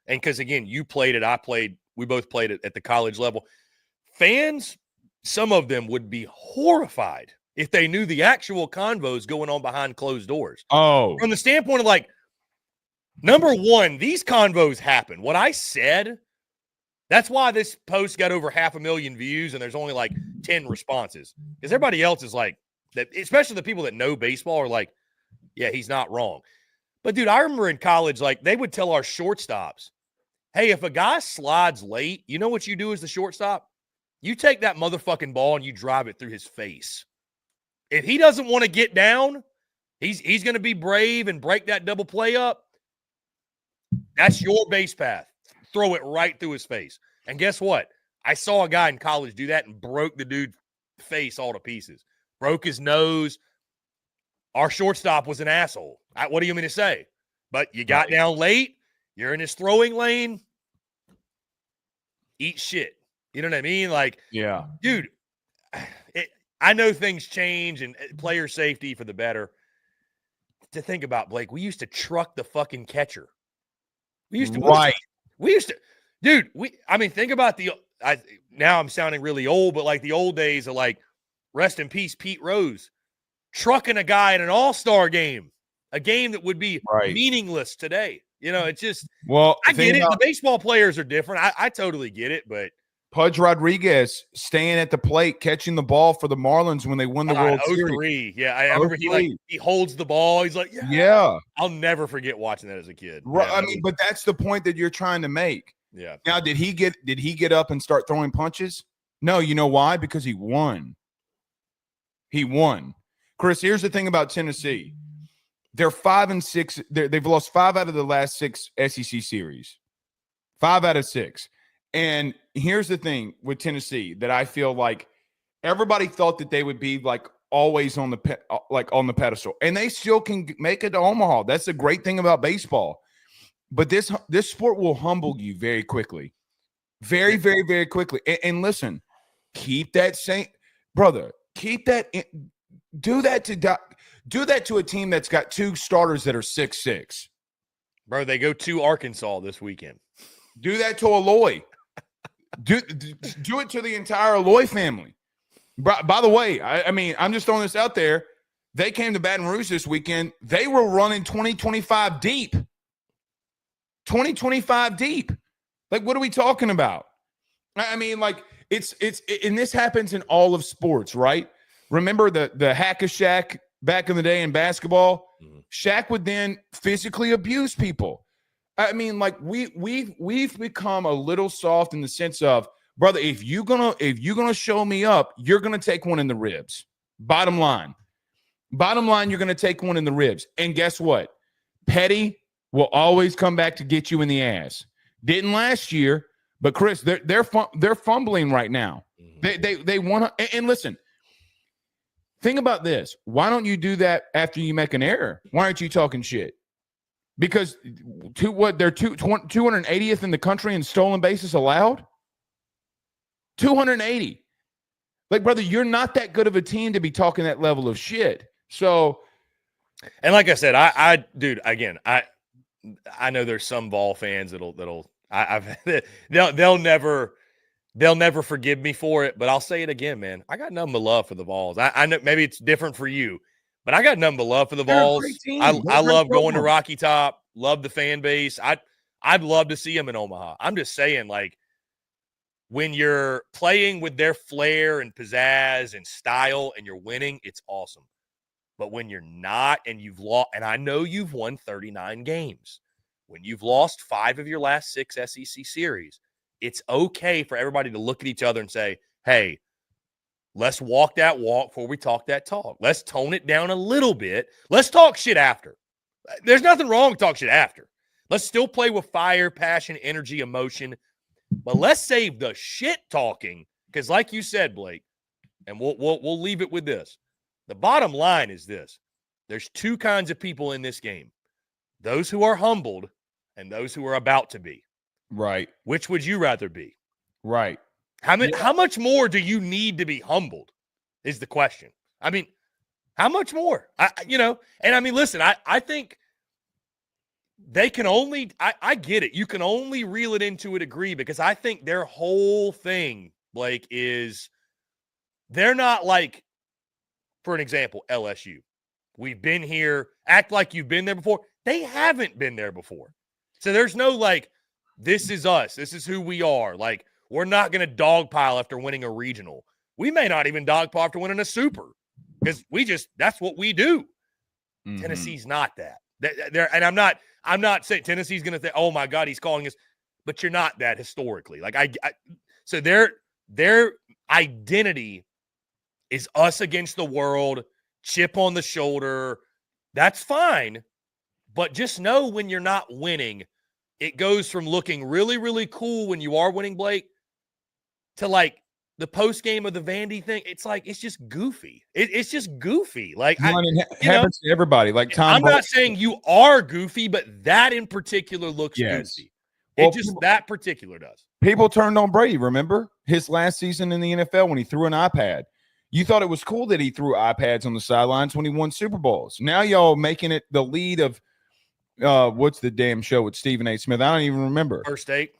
And because, again, you played it, I played, we both played it at the college level. Fans, some of them would be horrified if they knew the actual convos going on behind closed doors. Oh. From the standpoint of, like, number one, these convos happen. What I said, that's why this post got over 500,000 views and there's only, like, 10 responses. Because everybody else is like, that, especially the people that know baseball are like, Yeah, he's not wrong. But, dude, I remember in college, like, they would tell our shortstops, hey, if a guy slides late, you know what you do as the shortstop? You take that motherfucking ball and you drive it through his face. If he doesn't want to get down, he's going to be brave and break that double play up. That's your base path. Throw it right through his face. And guess what? I saw a guy in college do that and broke the dude's face all to pieces. Broke his nose. Our shortstop was an asshole. What do you mean to say? But you got down late. You're in his throwing lane. Eat shit. You know what I mean? Like, yeah, dude, I know things change and player safety for the better. To think about, Blake, we used to truck the fucking catcher. We used to, dude. Think about now I'm sounding really old, but like the old days of like, rest in peace, Pete Rose, trucking a guy in an all-star game, a game that would be meaningless today. You know, it's just, I get it. The baseball players are different. I totally get it, but Pudge Rodriguez staying at the plate, catching the ball for the Marlins when they won the World Series. Yeah, I remember he holds the ball. He's like, yeah. I'll never forget watching that as a kid. Right. I mean, but that's the point that you're trying to make. Yeah. Now, did he get up and start throwing punches? No. You know why? Because he won. He won. Chris, here's the thing about Tennessee. They're 5-6. They've lost 5 out of the last 6 SEC series. 5 out of 6. And here's the thing with Tennessee that I feel like everybody thought that they would be like always on the pedestal, and they still can make it to Omaha. That's the great thing about baseball. But this sport will humble you very quickly, very, very, very quickly. And listen, keep that same, brother. Keep that. Do that to a team that's got 2 starters that are 6'6". Bro, they go to Arkansas this weekend. Do that to Aloy. Do it to the entire Aloy family. By the way, I mean, I'm just throwing this out there. They came to Baton Rouge this weekend. They were running 20-25 deep. 20-25 deep. Like, what are we talking about? I mean, like, it's and this happens in all of sports, right? Remember the hack-a-shack back in the day in basketball? Mm-hmm. Shaq would then physically abuse people. I mean, like we've become a little soft in the sense of, brother, if you're gonna show me up, you're gonna take one in the ribs. Bottom line, you're gonna take one in the ribs. And guess what? Petty will always come back to get you in the ass. Didn't last year, but Chris, they're fumbling right now. They want to. And listen, think about this. Why don't you do that after you make an error? Why aren't you talking shit? Because they're 280th in the country in stolen bases allowed? 280. Like, brother, you're not that good of a team to be talking that level of shit. So, and like I said, dude, again, I know there's some Vol fans they'll never forgive me for it, but I'll say it again, man. I got nothing but love for the Vols. I know maybe it's different for you, but I got nothing but love for the Vols. I love going to Rocky Top, love the fan base. I'd love to see them in Omaha. I'm just saying, like, when you're playing with their flair and pizzazz and style and you're winning, it's awesome. But when you're not and you've lost, and I know you've won 39 games, when you've lost 5 of your last 6 SEC series, it's okay for everybody to look at each other and say, hey, let's walk that walk before we talk that talk. Let's tone it down a little bit. Let's talk shit after. There's nothing wrong with talk shit after. Let's still play with fire, passion, energy, emotion. But let's save the shit talking, because like you said, Blake, and we'll leave it with this. The bottom line is this. There's 2 kinds of people in this game. Those who are humbled and those who are about to be. Right. Which would you rather be? Right. How much more do you need to be humbled is the question. I mean, how much more? And I mean, listen, I think they can only – I get it. You can only reel it in to a degree, because I think their whole thing, Blake, is they're not like, for an example, LSU. We've been here. Act like you've been there before. They haven't been there before. So there's no like, this is us. This is who we are. Like, we're not going to dogpile after winning a regional. We may not even dogpile after winning a super, because that's what we do. Mhm. Tennessee's not that. And I'm not saying Tennessee's going to think, oh my God, he's calling us, but you're not that historically. Like so their identity is us against the world, chip on the shoulder. That's fine. But just know when you're not winning, it goes from looking really, really cool when you are winning, Blake, to like the post game of the Vandy thing. It's like, it's just goofy. It's just goofy. Like, It happens to everybody. Like Tom I'm not saying you are goofy, but that in particular looks goofy. Well, that particular does. People turned on Brady, remember? His last season in the NFL when he threw an iPad. You thought it was cool that he threw iPads on the sidelines when he won Super Bowls. Now y'all making it the lead of what's the damn show with Stephen A. Smith? I don't even remember. First Take.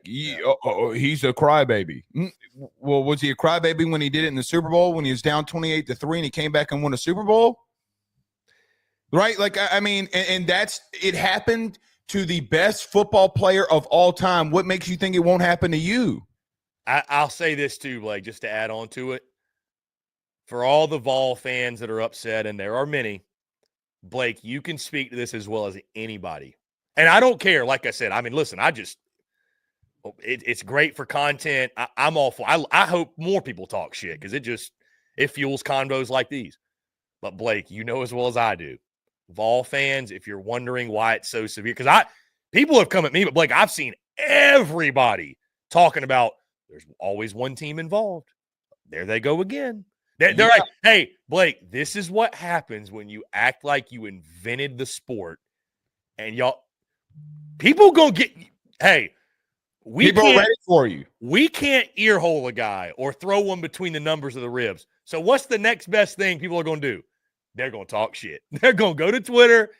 He's a crybaby. Well, was he a crybaby when he did it in the Super Bowl when he was down 28-3 and he came back and won a Super Bowl? Right? Like, I mean, and that's it happened to the best football player of all time. What makes you think it won't happen to you? I'll say this too, Blake, just to add on to it. For all the Vol fans that are upset, and there are many, Blake, you can speak to this as well as anybody. And I don't care. Like I said, I mean, listen, it's great for content. I'm all for I hope more people talk shit because it fuels convos like these. But Blake, you know as well as I do, Vol fans, if you're wondering why it's so severe, because people have come at me, but Blake, I've seen everybody talking about there's always one team involved. There they go again. They're like, hey, Blake, this is what happens when you act like you invented the sport. And people gonna get, hey, people are ready for you. We can't earhole a guy or throw one between the numbers of the ribs. So what's the next best thing people are gonna do? They're gonna talk shit. They're gonna go to Twitter.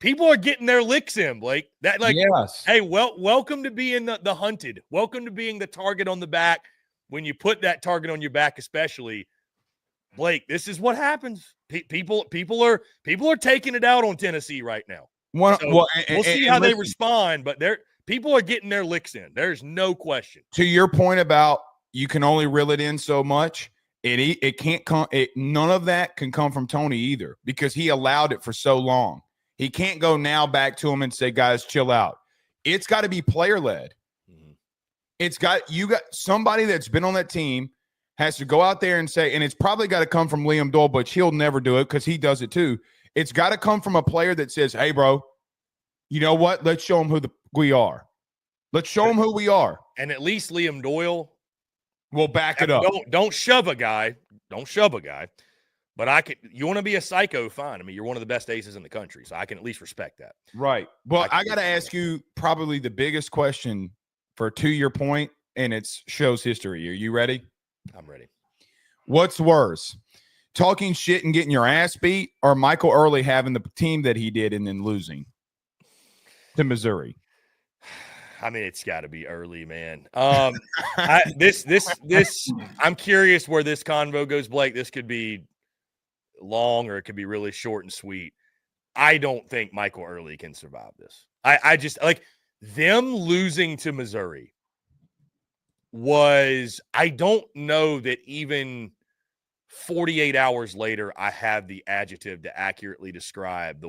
People are getting their licks in, Blake. That yes. Hey, welcome to being the hunted. Welcome to being the target on the back. When you put that target on your back, especially. Blake, this is what happens. People are taking it out on Tennessee right now. We'll see how they respond, but people are getting their licks in. There's no question. To your point about you can only reel it in so much, it can't come. None of that can come from Tony either because he allowed it for so long. He can't go now back to him and say, guys, chill out. It's got to be player led. Mm-hmm. You got somebody that's been on that team has to go out there and say, and it's probably got to come from Liam Doyle, but he'll never do it because he does it too. It's got to come from a player that says, hey, bro, you know what? Let's show them who we are. Let's show them who we are. And at least Liam Doyle will back it up. Don't shove a guy. Don't shove a guy. But you want to be a psycho, fine. I mean, you're one of the best aces in the country, so I can at least respect that. Right. Well, I got to ask you probably the biggest question to your point, and it's shows history. Are you ready? I'm ready. What's worse, talking shit and getting your ass beat, or Michael Early having the team that he did and then losing to Missouri? I mean, it's got to be Early, man. I'm curious where this convo goes, Blake. This could be long or it could be really short and sweet. I don't think Michael Early can survive this. I just like them losing to Missouri. I don't know that even 48 hours later, I have the adjective to accurately describe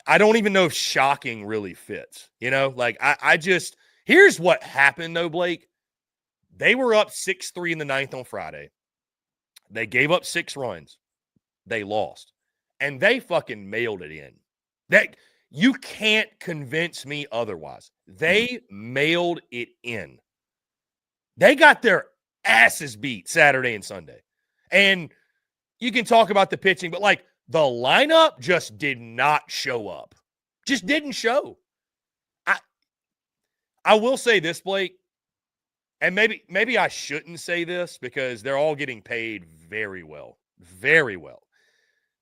I don't even know if shocking really fits, here's what happened though, Blake. They were up 6-3 in the ninth on Friday. They gave up 6 runs. They lost and they fucking mailed it in. That you can't convince me otherwise. They mailed it in. They got their asses beat Saturday and Sunday. And you can talk about the pitching, but the lineup just did not show up. Just didn't show. I will say this, Blake, and maybe I shouldn't say this because they're all getting paid very well. Very well.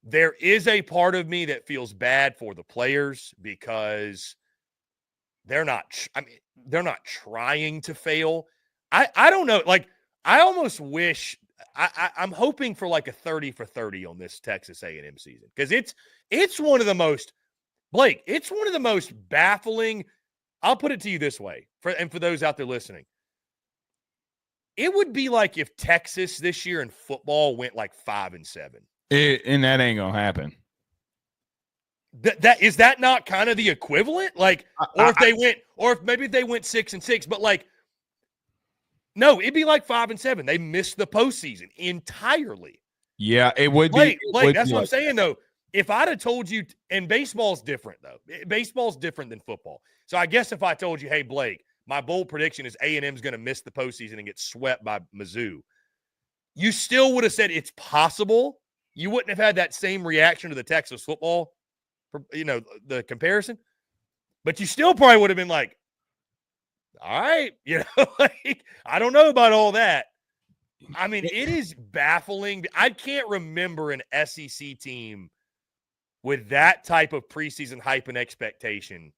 There is a part of me that feels bad for the players because they're not trying to fail. I don't know. I almost wish I'm hoping for a 30 for 30 on this Texas A&M season because it's one of the most, Blake, it's one of the most baffling. I'll put it to you this way for those out there listening. It would be like if Texas this year in football went 5-7. And that ain't gonna happen. That is that not kind of the equivalent? Like, or if maybe they went 6-6, but like, no, it'd be like 5-7. They missed the postseason entirely. Yeah, it would Blake, be. Blake, that's what I'm saying, though. If I'd have told you, and baseball's different, though. Baseball's different than football. So I guess if I told you, hey, Blake, my bold prediction is A&M's going to miss the postseason and get swept by Mizzou, you still would have said it's possible. You wouldn't have had that same reaction to the Texas football, the comparison. But you still probably would have been like, all right, like, I don't know about all that. I mean, it is baffling. I can't remember an SEC team with that type of preseason hype and expectation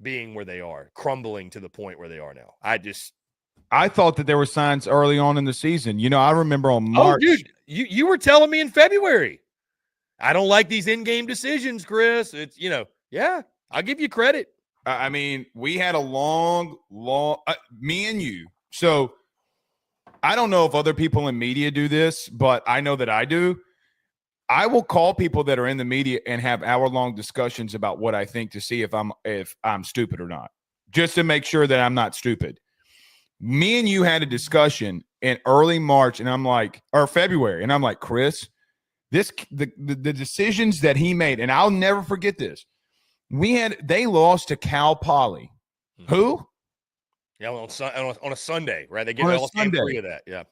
being where they are, crumbling to the point where they are now. I thought that there were signs early on in the season. I remember on March. Oh, dude, you were telling me in February, I don't like these in-game decisions, Chris. It's, yeah, I'll give you credit. I mean, we had a long, me and you. So I don't know if other people in media do this, but I know that I do. I will call people that are in the media and have hour-long discussions about what I think to see if I'm stupid or not, just to make sure that I'm not stupid. Me and you had a discussion in early March, or February, and I'm like, Chris, the decisions that he made, and I'll never forget this. They lost to Cal Poly. Mm-hmm. Who? Yeah, on a Sunday, right? They lost game 3 of that. Yeah.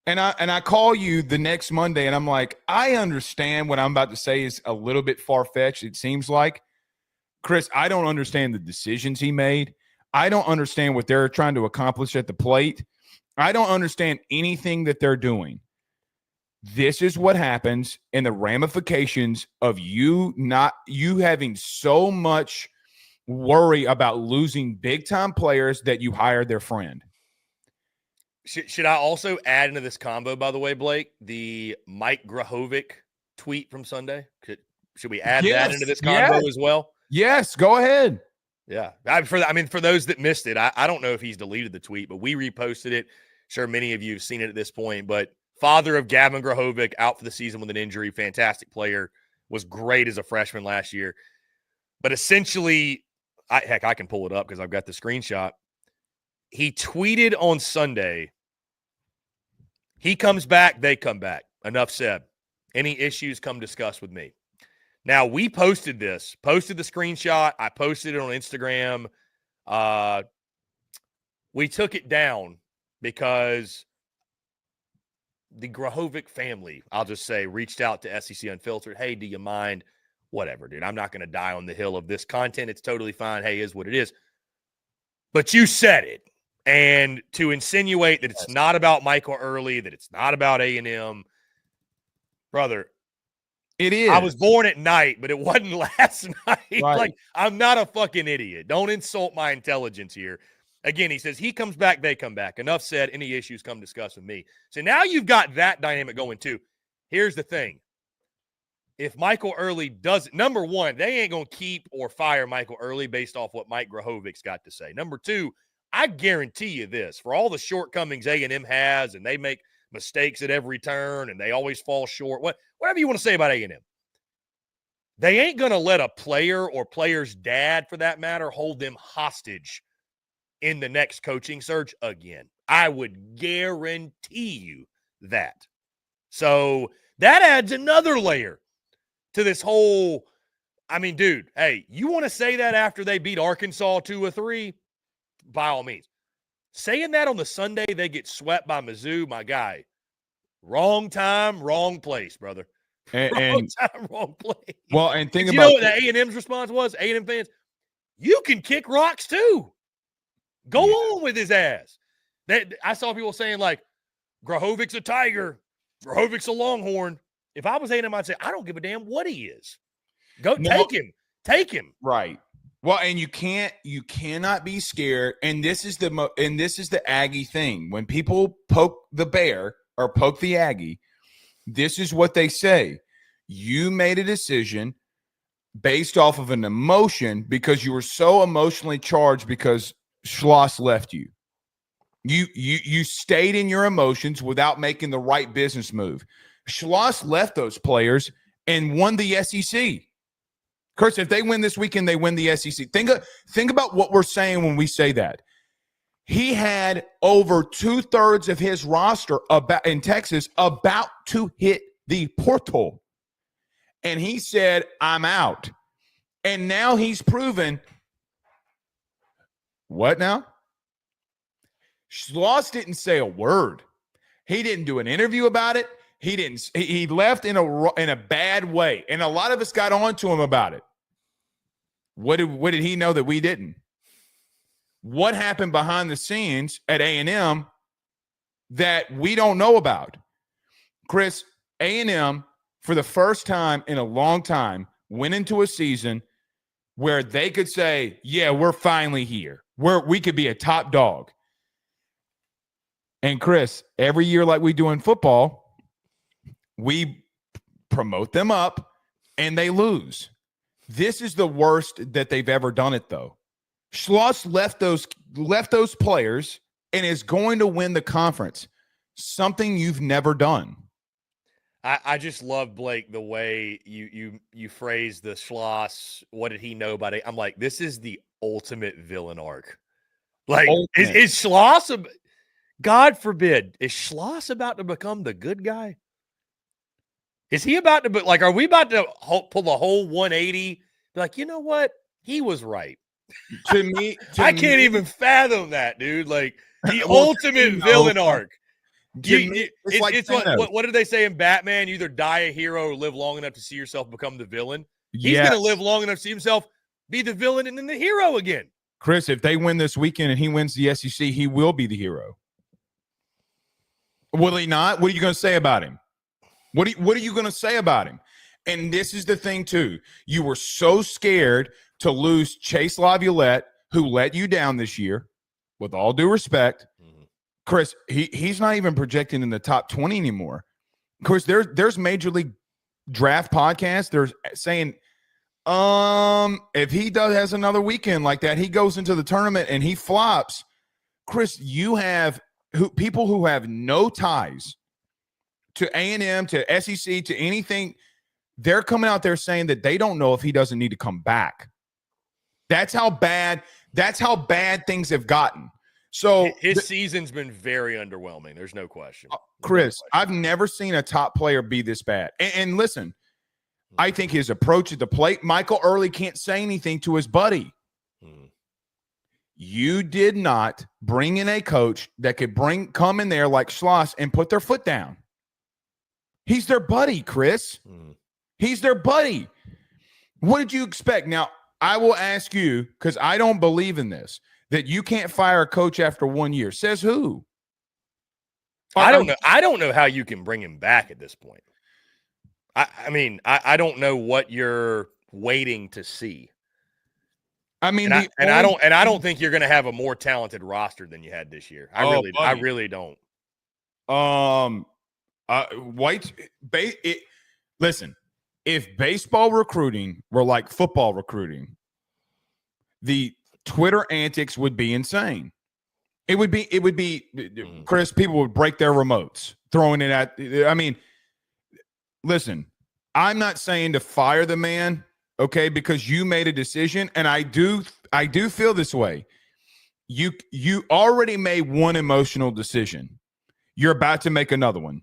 And I call you the next Monday, and I'm like, I understand what I'm about to say is a little bit far-fetched, it seems like. Chris, I don't understand the decisions he made. I don't understand what they're trying to accomplish at the plate. I don't understand anything that they're doing. This is what happens in the ramifications of you having so much worry about losing big-time players that you hired their friend. Should I also add into this combo, by the way, Blake, the Mike Grahovic tweet from Sunday? Should we add that into this combo as well? Yes, go ahead. Yeah. For those that missed it, I don't know if he's deleted the tweet, but we reposted it. Sure, many of you have seen it at this point, but father of Gavin Grahovic, out for the season with an injury, fantastic player, was great as a freshman last year. But essentially, I can pull it up because I've got the screenshot. He tweeted on Sunday, he comes back, they come back. Enough said. Any issues, come discuss with me. Now, we posted the screenshot. I posted it on Instagram. We took it down because the Grahovic family, I'll just say, reached out to SEC Unfiltered. Hey, do you mind? Whatever, dude. I'm not going to die on the hill of this content. It's totally fine. Hey, is what it is. But you said it. And to insinuate that it's not about Michael Early, that it's not about A&M, brother, it is. I was born at night, but it wasn't last night. Right. Like, I'm not a fucking idiot. Don't insult my intelligence here. Again, he says, he comes back, they come back. Enough said. Any issues, come discuss with me. So now you've got that dynamic going too. Here's the thing. If Michael Early doesn't, number one, they ain't going to keep or fire Michael Early based off what Mike Grahovic's got to say. Number two, I guarantee you this, for all the shortcomings A&M has, and they make mistakes at every turn, and they always fall short, whatever you want to say about A&M, they ain't going to let a player or player's dad, for that matter, hold them hostage in the next coaching search again. I would guarantee you that. So that adds another layer to this whole, I mean, dude, hey, you want to say that after they beat Arkansas 2-3? By all means. Saying that on the Sunday they get swept by Mizzou, my guy, wrong time, wrong place, brother. Wrong time, wrong place. Well, and think about, you know what the A&M's response was? A&M fans, you can kick rocks too. Go on with his ass. I saw people saying, like, Grahovic's a Tiger. Grahovic's a Longhorn. If I was A&M, I'd say, I don't give a damn what he is. Take him. Take him. Right. Well, and you cannot be scared. And this is the Aggie thing. When people poke the bear or poke the Aggie, this is what they say. You made a decision based off of an emotion because you were so emotionally charged because Schloss left you. You stayed in your emotions without making the right business move. Schloss left those players and won the SEC. Chris, if they win this weekend, they win the SEC. Think about what we're saying when we say that. He had over 2/3 of his roster in Texas about to hit the portal. And he said, I'm out. And now he's proven. What now? Schloss didn't say a word. He didn't do an interview about it. He left in a bad way. And a lot of us got on to him about it. What did he know that we didn't? What happened behind the scenes at A&M that we don't know about? Chris, A&M, for the first time in a long time, went into a season where they could say, yeah, we're finally here. We could be a top dog. And Chris, every year like we do in football, we promote them up and they lose. This is the worst that they've ever done it, though. Schloss left those players and is going to win the conference, something you've never done. I just love, Blake, the way you phrase the Schloss. What did he know about it? I'm like, this is the ultimate villain arc. Like, is Schloss, God forbid, is Schloss about to become the good guy? Is he about to be like, are we about to pull the whole 180? Be like, you know what? He was right. To me, I can't even fathom that, dude. Like, the ultimate villain arc. It's like what did they say in Batman? You either die a hero or live long enough to see yourself become the villain. He's going to live long enough to see himself be the villain and then the hero again. Chris, if they win this weekend and he wins the SEC, he will be the hero. Will he not? What are you going to say about him? What are you going to say about him? And this is the thing, too. You were so scared to lose Chase Laviolette, who let you down this year, with all due respect. Chris, he's not even projecting in the top 20 anymore. Chris, there's Major League Draft podcasts. They're saying, if he has another weekend like that, he goes into the tournament and he flops. Chris, you have people who have no ties to A&M, to SEC, to anything. They're coming out there saying that they don't know if he doesn't need to come back. That's how bad things have gotten. So his season's been very underwhelming. There's no question. Chris, I've never seen a top player be this bad. And listen, I think his approach at the plate, Michael Early can't say anything to his buddy. You did not bring in a coach that could come in there like Schloss and put their foot down. He's their buddy, Chris. He's their buddy. What did you expect? Now, I will ask you, because I don't believe in this, that you can't fire a coach after 1 year. Says who? I don't know. I don't know how you can bring him back at this point. I mean, I don't know what you're waiting to see. I mean, I don't think you're going to have a more talented roster than you had this year. I really don't. Listen, if baseball recruiting were like football recruiting, the Twitter antics would be insane. It would be, Chris, people would break their remotes, throwing it at, I mean, listen, I'm not saying to fire the man, okay, because you made a decision, and I do feel this way. You already made one emotional decision. You're about to make another one.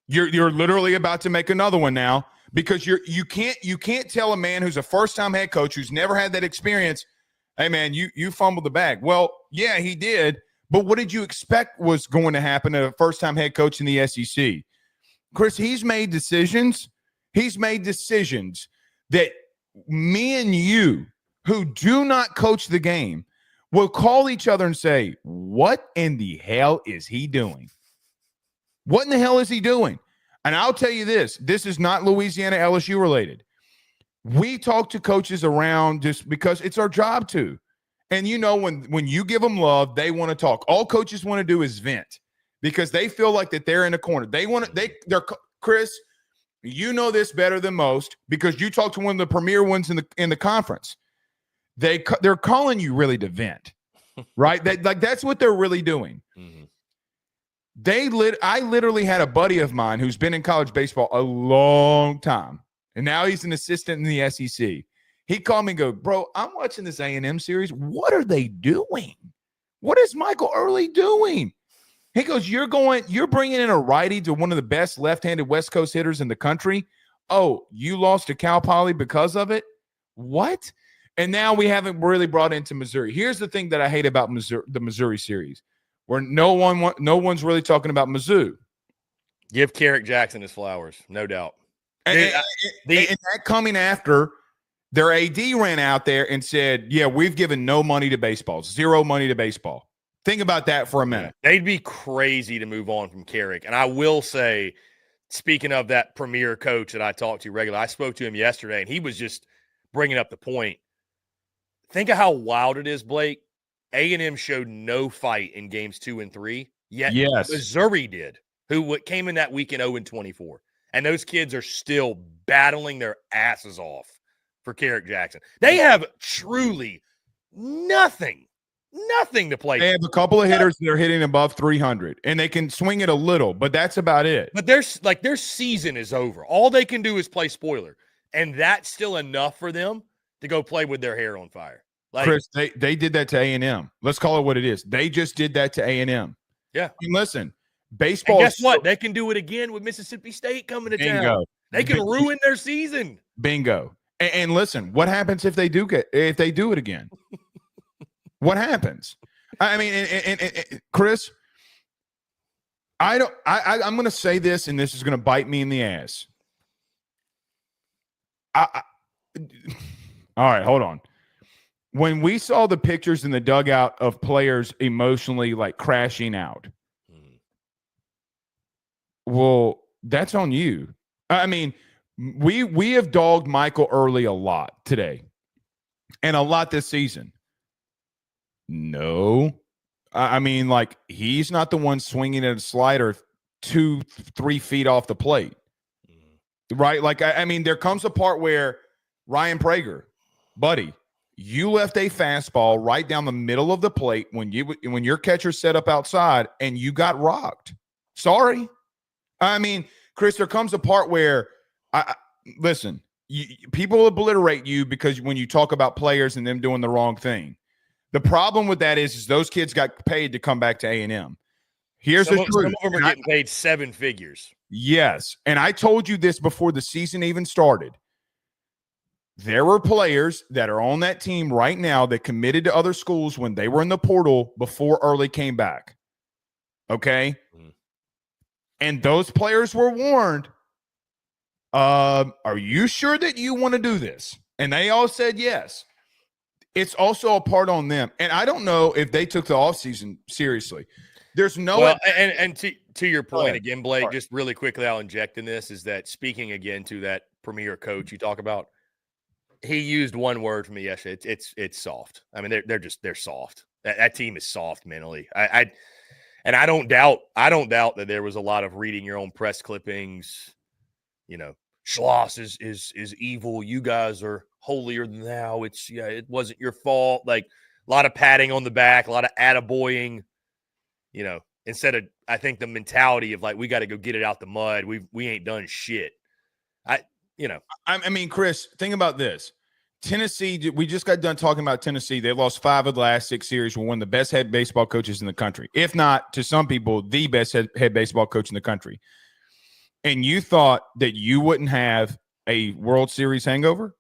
You're literally about to make another one now, because you can't tell a man who's a first-time head coach who's never had that experience, hey man, you fumbled the bag. Well, yeah, he did, but what did you expect was going to happen to a first-time head coach in the SEC? Chris, he's made decisions that me and you, who do not coach the game, will call each other and say, what in the hell is he doing? What in the hell is he doing? And I'll tell you this is not Louisiana LSU related. We talk to coaches around just because it's our job to. And you know, when you give them love, they want to talk. All coaches want to do is vent because they feel like that they're in a corner. They're Chris, you know this better than most because you talk to one of the premier ones in the conference. They're calling you really to vent, right? That's what they're really doing. I literally had a buddy of mine who's been in college baseball a long time, and now he's an assistant in the SEC. He called me and go, bro, I'm watching this A&M series. What are they doing? What is Michael Early doing? He goes, you're bringing in a righty to one of the best left-handed West Coast hitters in the country. Oh, you lost to Cal Poly because of it? What? And now we haven't really brought into Missouri. Here's the thing that I hate about the Missouri series, where no one's really talking about Mizzou. Give Carrick Jackson his flowers, no doubt. And that coming after their AD ran out there and said, yeah, we've given no money to baseball, zero money to baseball. Think about that for a minute. They'd be crazy to move on from Carrick. And I will say, speaking of that premier coach that I talked to regularly, I spoke to him yesterday, and he was just bringing up the point. Think of how wild it is, Blake. A&M showed no fight in games 2 and 3, yet Missouri did, who came in that weekend 0-24. And those kids are still battling their asses off for Carrick Jackson. They have truly nothing to play. They have a couple of hitters that are hitting above 300, and they can swing it a little, but that's about it. But their season is over. All they can do is play spoiler, and that's still enough for them to go play with their hair on fire. Chris, they did that to A&M. Let's call it what it is. They just did that to A&M. Yeah. And listen, baseball. And guess what? They can do it again with Mississippi State coming to town. They can ruin their season. Bingo. And listen, what happens if they do it again? What happens? I mean, and Chris, I'm going to say this, and this is going to bite me in the ass. All right, hold on. When we saw the pictures in the dugout of players emotionally like crashing out, well, that's on you. I mean, we have dogged Michael Early a lot today and a lot this season. No. I mean, like, he's not the one swinging at a slider 2-3 feet off the plate. Right? Like, I mean, there comes a part where Ryan Prager, buddy, you left a fastball right down the middle of the plate when your catcher set up outside and you got rocked. Sorry. I mean, Chris, there comes a part where listen, people obliterate you because when you talk about players and them doing the wrong thing. The problem with that is those kids got paid to come back to A&M. Here's the truth. Some of them are getting paid 7 figures. Yes. And I told you this before the season even started. There were players that are on that team right now that committed to other schools when they were in the portal before Early came back. Okay? Mm-hmm. And those players were warned, are you sure that you want to do this? And they all said yes. It's also a part on them. And I don't know if they took the offseason seriously. There's no – Well, and to your point again, Blake, just really quickly I'll inject in this is that speaking again to that premier coach you talk about, he used one word for me yesterday. It's soft. I mean, they're soft. That team is soft mentally. I don't doubt that there was a lot of reading your own press clippings. You know, Schloss is evil. You guys are holier than thou. It wasn't your fault. Like a lot of patting on the back, a lot of attaboying. You know, instead of I think the mentality of like we got to go get it out the mud. We ain't done shit. I mean, Chris, think about this. Tennessee, we just got done talking about Tennessee. They lost 5 of the last 6 series. We're one of the best head baseball coaches in the country. If not, to some people, the best head baseball coach in the country. And you thought that you wouldn't have a World Series hangover?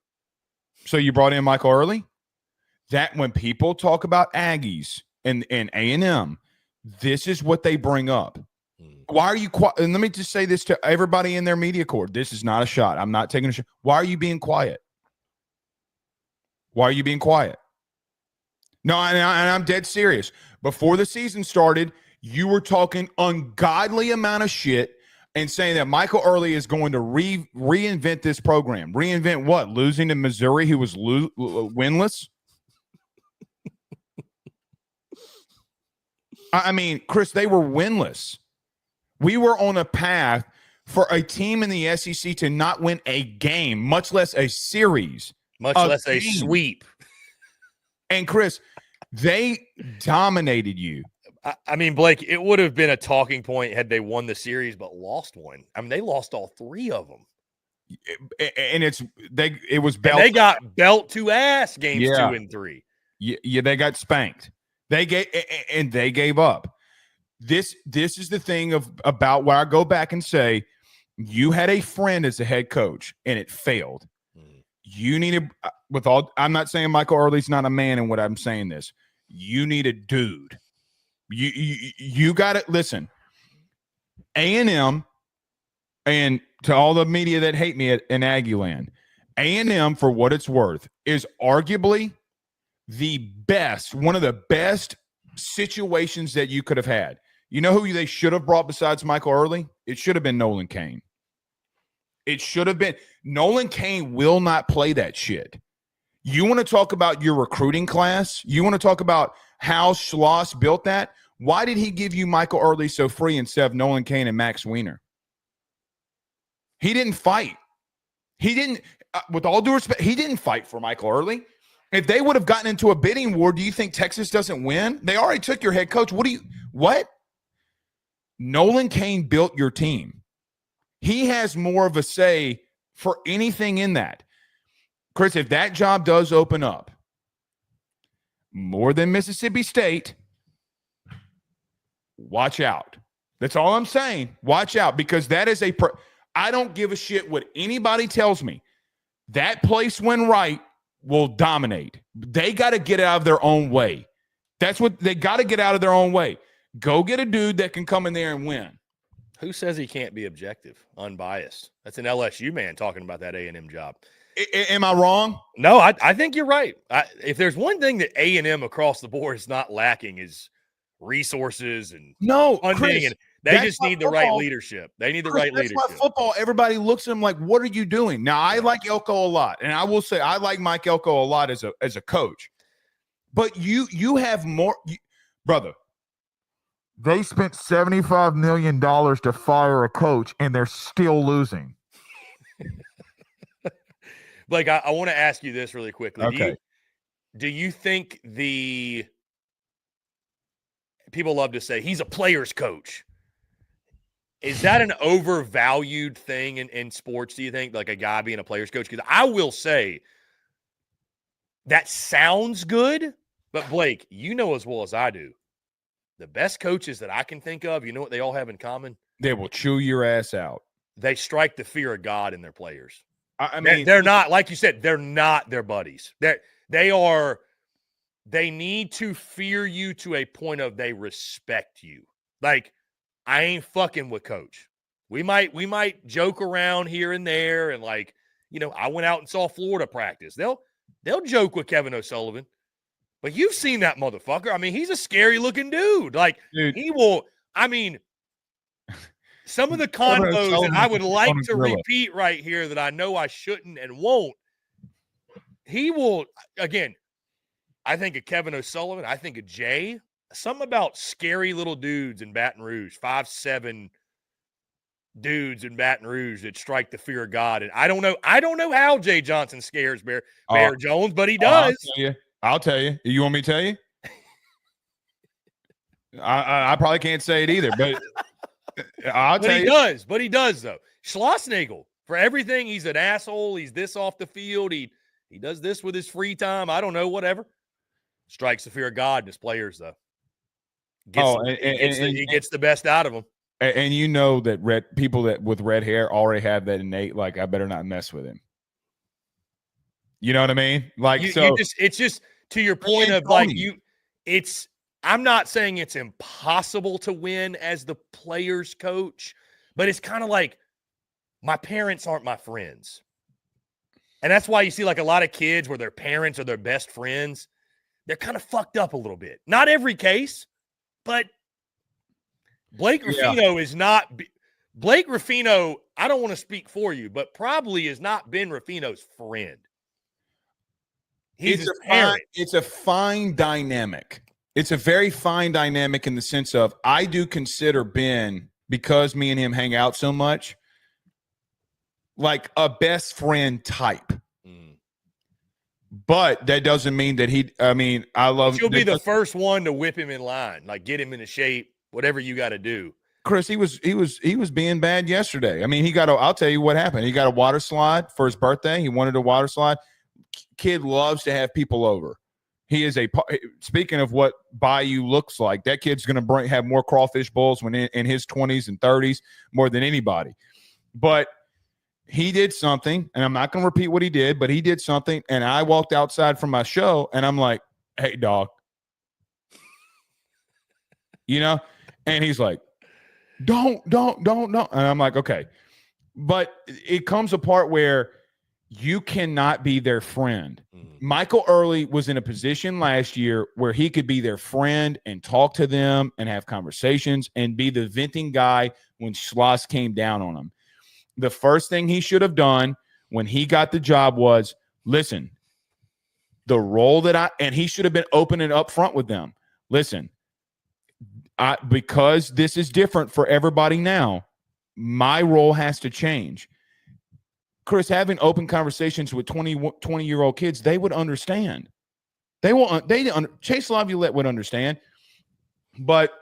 So you brought in Michael Early? That when people talk about Aggies and A&M, this is what they bring up. Why are you quiet? And let me just say this to everybody in their media corps. This is not a shot. I'm not taking a shot. Why are you being quiet? Why are you being quiet? No, and I'm dead serious. Before the season started, you were talking ungodly amount of shit and saying that Michael Early is going to reinvent this program. Reinvent what? Losing to Missouri, who was winless? I mean, Chris, they were winless. We were on a path for a team in the SEC to not win a game, much less a series. Much less a sweep. And, Chris, they dominated you. I mean, Blake, it would have been a talking point had they won the series but lost one. I mean, they lost all 3 of them. And it was belt. And they got belt to ass games 2 and 3. Yeah, they got spanked. They gave up. This is the thing about where I go back and say, you had a friend as a head coach and it failed. You need I'm not saying Michael Early's not a man in what I'm saying this. You need a dude. You got to listen. A&M, and to all the media that hate me in Aggieland, A&M, for what it's worth, is arguably one of the best situations that you could have had. You know who they should have brought besides Michael Early? It should have been Nolan Cain. It should have been. Nolan Cain will not play that shit. You want to talk about your recruiting class? You want to talk about how Schloss built that? Why did he give you Michael Early so free instead of Nolan Cain and Max Weiner? He didn't fight. He didn't, with all due respect, he didn't fight for Michael Early. If they would have gotten into a bidding war, do you think Texas doesn't win? They already took your head coach. What? Nolan Cain built your team. He has more of a say for anything in that. Chris, if that job does open up more than Mississippi State, watch out. That's all I'm saying. Watch out, because that is I don't give a shit what anybody tells me. That place, when right, will dominate. They got to get out of their own way. That's what they got to get out of their own way. Go get a dude that can come in there and win. Who says he can't be objective, unbiased? That's an LSU man talking about that A&M job. Am I wrong? No, I think you're right. If there's one thing that A&M across the board is not lacking is resources and funding, Chris, and they just need the right leadership. They need the right leadership. That's why football, everybody looks at him like, what are you doing? Now, I like Elko a lot, and I will say I like Mike Elko a lot as a coach. But you have more brother. They spent $75 million to fire a coach, and they're still losing. Blake, I want to ask you this really quickly. Okay. Do you think people love to say he's a player's coach? Is that an overvalued thing in sports, do you think, like a guy being a player's coach? Because I will say that sounds good, but Blake, you know as well as I do, the best coaches that I can think of, you know what they all have in common? They will chew your ass out. They strike the fear of God in their players. I mean, they're not, like you said, they're not their buddies. They need to fear you to a point of they respect you. Like, I ain't fucking with coach. We might joke around here and there, and like, I went out and saw Florida practice. They'll joke with Kevin O'Sullivan. But you've seen that motherfucker. I mean, he's a scary looking dude. Like, dude. He will, I mean, some of the convos that I would like to repeat right here that I know I shouldn't and won't, he will, again, I think of Kevin O'Sullivan. I think of Jay. Something about scary little dudes in Baton Rouge, 5'7" dudes in Baton Rouge that strike the fear of God. And I don't know how Jay Johnson scares Bear Jones, but he does. I'll tell you. You want me to tell you? I probably can't say it either, but I'll tell you. But he does, though. Schlossnagle, for everything, he's an asshole. He's this off the field. He does this with his free time. I don't know, whatever. Strikes the fear of God in his players, though. He gets the best out of them. And you know that people that with red hair already have that innate, like, I better not mess with him. You know what I mean? Like, it's just to your point of like I'm not saying it's impossible to win as the player's coach, but it's kind of like my parents aren't my friends. And that's why you see like a lot of kids where their parents are their best friends. They're kind of fucked up a little bit. Not every case, but Blake Ruffino is not – Blake Ruffino, I don't want to speak for you, but probably has not been Ruffino's friend. It's a fine dynamic. It's a very fine dynamic in the sense of I do consider Ben, because me and him hang out so much, like a best friend type. But that doesn't mean that I love. You'll be the first one to whip him in line, like get him into shape, whatever you got to do. Chris, he was being bad yesterday. I mean, I'll tell you what happened. He got a water slide for his birthday. He wanted a water slide. Kid loves to have people over. He is speaking of what Bayou looks like, that kid's going to have more crawfish bowls when in his 20s and 30s more than anybody. But he did something, and I'm not going to repeat what he did, but he did something, and I walked outside from my show, and I'm like, hey, dog. And he's like, don't. And I'm like, okay. But it comes a part where you cannot be their friend. Michael Early was in a position last year where he could be their friend and talk to them and have conversations and be the venting guy when Schloss came down on him. The first thing he should have done when he got the job was, listen, the role and he should have been open and upfront with them. Listen, because this is different for everybody now, my role has to change. Chris, having open conversations with 20-year-old kids, they would understand. Chase Laviolette would understand. But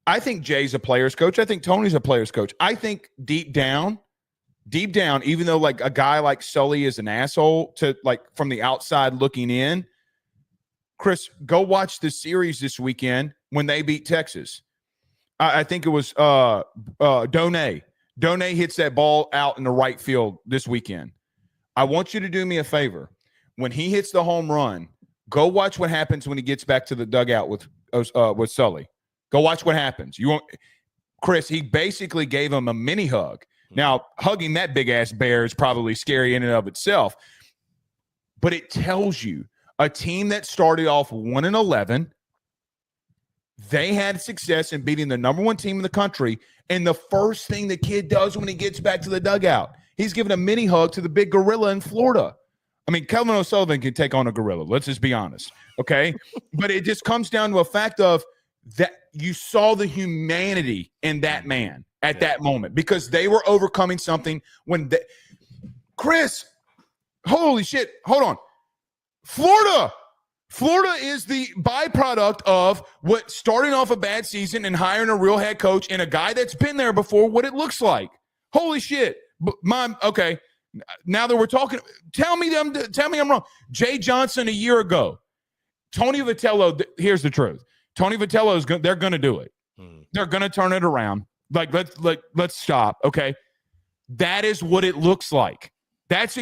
I think Jay's a player's coach. I think Tony's a player's coach. I think deep down, even though like a guy like Sully is an asshole to like from the outside looking in, Chris, go watch the series this weekend when they beat Texas. I think it was Donay. Donay hits that ball out in the right field this weekend. I want you to do me a favor. When he hits the home run, go watch what happens when he gets back to the dugout with Sully. Go watch what happens. Chris, he basically gave him a mini hug. Now, hugging that big-ass bear is probably scary in and of itself. But it tells you a team that started off 1-11, they had success in beating the number one team in the country. And the first thing the kid does when he gets back to the dugout, he's giving a mini hug to the big gorilla in Florida. I mean, Kelvin O'Sullivan can take on a gorilla. Let's just be honest, okay? But it just comes down to a fact of that you saw the humanity in that man at that moment because they were overcoming something Chris, holy shit, hold on. Florida is the byproduct of what starting off a bad season and hiring a real head coach and a guy that's been there before, what it looks like. Holy shit. Okay. Now that we're talking, tell me I'm wrong. Jay Johnson a year ago, Tony Vitello, here's the truth. Tony Vitello they're going to do it. They're going to turn it around. Let's stop. Okay. That is what it looks like. That's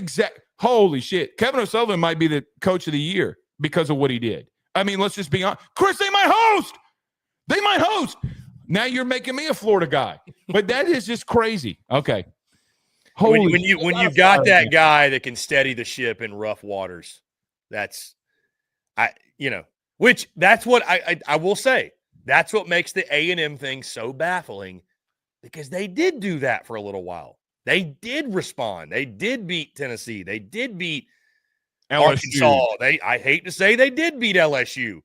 holy shit. Kevin O'Sullivan might be the coach of the year because of what he did. I mean, let's just be honest. Chris, they might host. Now you're making me a Florida guy. But that is just crazy. Okay. When you got that guy that can steady the ship in rough waters, that's what I will say. That's what makes the A&M thing so baffling because they did do that for a little while. They did respond. They did beat Tennessee. They did beat LSU. Arkansas. I hate to say they did beat LSU.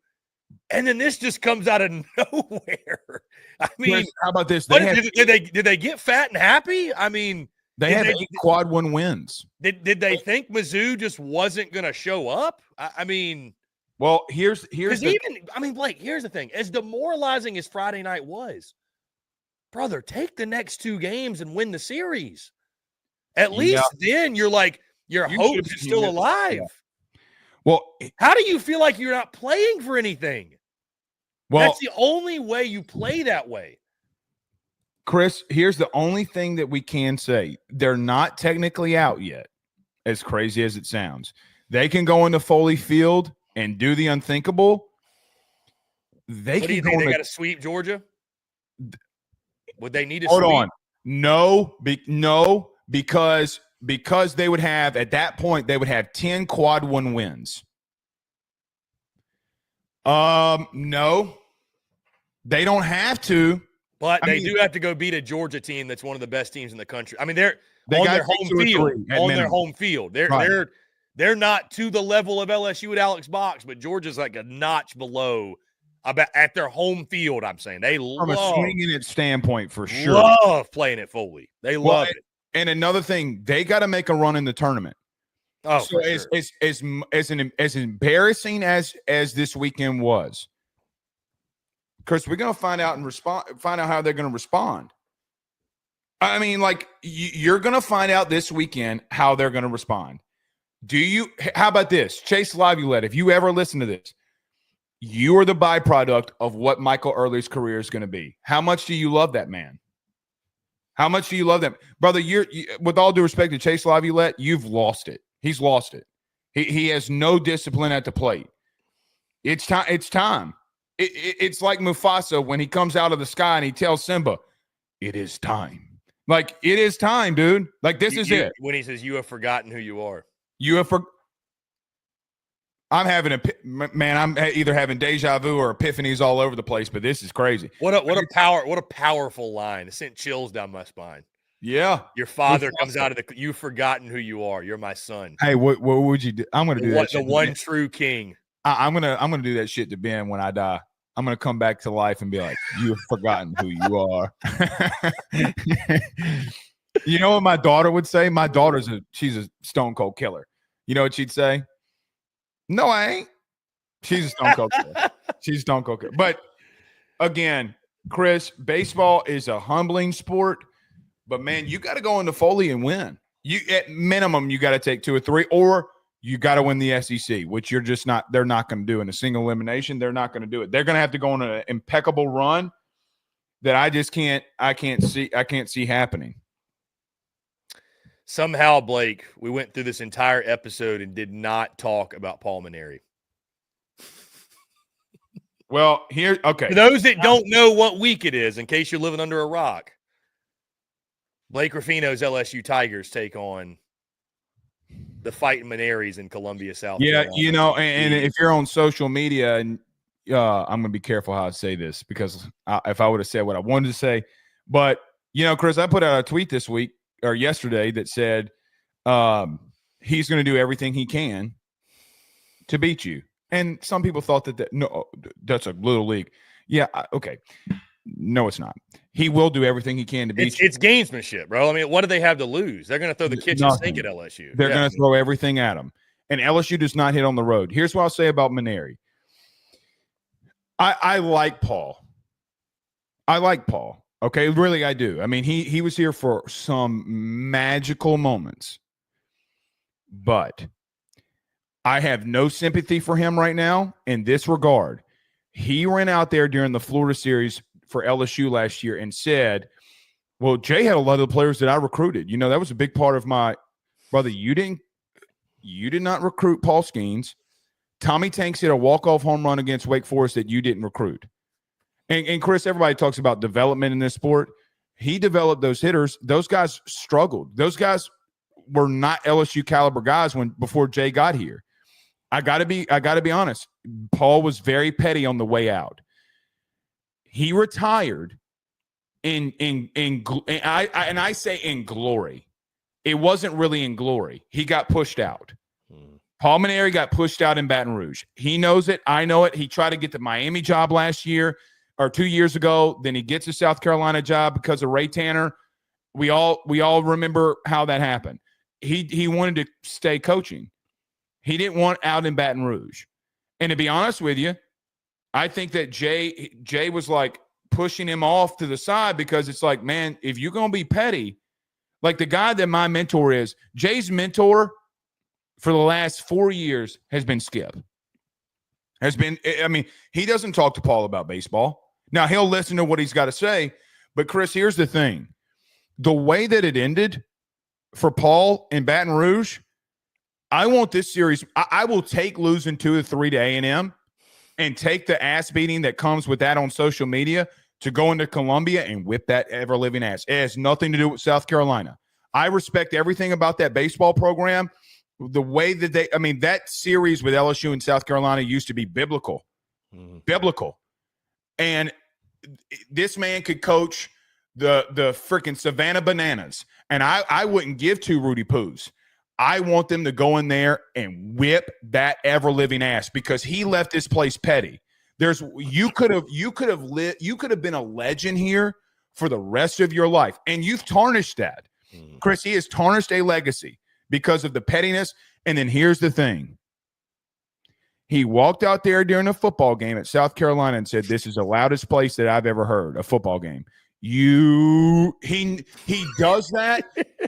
And then this just comes out of nowhere. I mean, Chris, how about this? Did they get fat and happy? I mean, they had 8 quad 1 wins. Did they think Mizzou just wasn't going to show up? I mean, well, here's Blake, here's the thing. As demoralizing as Friday night was, brother, take the next 2 games and win the series. At least then you're like, your hopes are still alive. Yeah. Well, how do you feel like you're not playing for anything? Well, that's the only way you play that way. Chris, here's the only thing that we can say. They're not technically out yet, as crazy as it sounds. They can go into Foley Field and do the unthinkable. What do you think? They got to sweep Georgia? Would they need to hold sweep? On. No, because they would have, at that point, they would have 10 quad 1 wins. No, they don't have to. But they do have to go beat a Georgia team that's one of the best teams in the country. I mean, they're on their home field. On their home field. They're not to the level of LSU at Alex Box, but Georgia's like a notch below at their home field, I'm saying. They from a swinging it standpoint, for sure. Love playing at Foley. They love it. And another thing, they got to make a run in the tournament. Oh, So for sure. as embarrassing as this weekend was, Chris, we're going to find out how they're going to respond. I mean, like, you're going to find out this weekend how they're going to respond. How about this? Chase Laviolette, if you ever listen to this, you are the byproduct of what Michael Early's career is going to be. How much do you love that man? How much do you love them? Brother, with all due respect to Chase Laviolette, you've lost it. He's lost it. He has no discipline at the plate. It's time. It's time. It's like Mufasa when he comes out of the sky and he tells Simba, "It is time." Like, it is time, dude. Like, this is it. When he says, "You have forgotten who you are." I'm having I'm either having deja vu or epiphanies all over the place, but this is crazy. What a powerful line. It sent chills down my spine. Yeah. Your father comes out of you've forgotten who you are. You're my son. Hey, what would you do? I'm going to do that. The one true king. I'm gonna do that shit to Ben when I die. I'm gonna come back to life and be like, "You've forgotten who you are." You know what my daughter would say? My daughter's she's a stone cold killer. You know what she'd say? No, I ain't. She's a stone cold killer. She's a stone cold killer. But again, Chris, baseball is a humbling sport. But man, you got to go into Foley and win. At minimum, you got to take 2 or 3, or you got to win the SEC, which you're just not. They're not going to do in a single elimination. They're not going to do it. They're going to have to go on an impeccable run that I just can't. I can't see happening. Somehow, Blake, we went through this entire episode and did not talk about Paul Mainieri. Well, okay. For those that don't know what week it is, in case you're living under a rock, Blake Ruffino's LSU Tigers take on the Fighting Mainieris in Columbia, South Carolina. You know, and if you're on social media, and I'm going to be careful how I say this, because if I would have said what I wanted to say, but, you know, Chris, I put out a tweet this week or yesterday that said he's going to do everything he can to beat you. And some people thought that's a little league. Yeah, okay. No, it's not. He will do everything he can to beat you. It's gamesmanship, bro. I mean, what do they have to lose? They're going to throw the kitchen sink at LSU. They're going to throw everything at them. And LSU does not hit on the road. Here's what I'll say about Mainieri. I like Paul. Okay, really, I do. I mean, he was here for some magical moments. But I have no sympathy for him right now in this regard. He ran out there during the Florida series for LSU last year and said, well, Jay had a lot of the players that I recruited. You know, that was a big part of my brother. You did not recruit Paul Skeens. Tommy Tanks hit a walk-off home run against Wake Forest that you didn't recruit. And Chris, everybody talks about development in this sport. He developed those hitters. Those guys struggled. Those guys were not LSU caliber guys before Jay got here. I gotta be honest. Paul was very petty on the way out. He retired and I say in glory. It wasn't really in glory. He got pushed out. Paul Mainieri got pushed out in Baton Rouge. He knows it. I know it. He tried to get the Miami job last year or 2 years ago. Then he gets a South Carolina job because of Ray Tanner. We all remember how that happened. He wanted to stay coaching. He didn't want out in Baton Rouge. And to be honest with you, I think that Jay was like pushing him off to the side, because it's like, man, if you're going to be petty, like the guy that my mentor is, Jay's mentor for the last 4 years has been Skip. He doesn't talk to Paul about baseball. Now, he'll listen to what he's got to say. But, Chris, here's the thing. The way that it ended for Paul in Baton Rouge, I want this series. I will take losing 2-3 to A&M and take the ass beating that comes with that on social media to go into Columbia and whip that ever-living ass. It has nothing to do with South Carolina. I respect everything about that baseball program. The way that that series with LSU and South Carolina used to be biblical. Biblical. And this man could coach the freaking Savannah Bananas. And I wouldn't give two Rudy Poos. I want them to go in there and whip that ever-living ass, because he left this place petty. You could have been a legend here for the rest of your life, and you've tarnished that. Chris, he has tarnished a legacy. because of the pettiness. And then here's the thing. He walked out there during a football game at South Carolina and said, "This is the loudest place that I've ever heard a football game." He does that.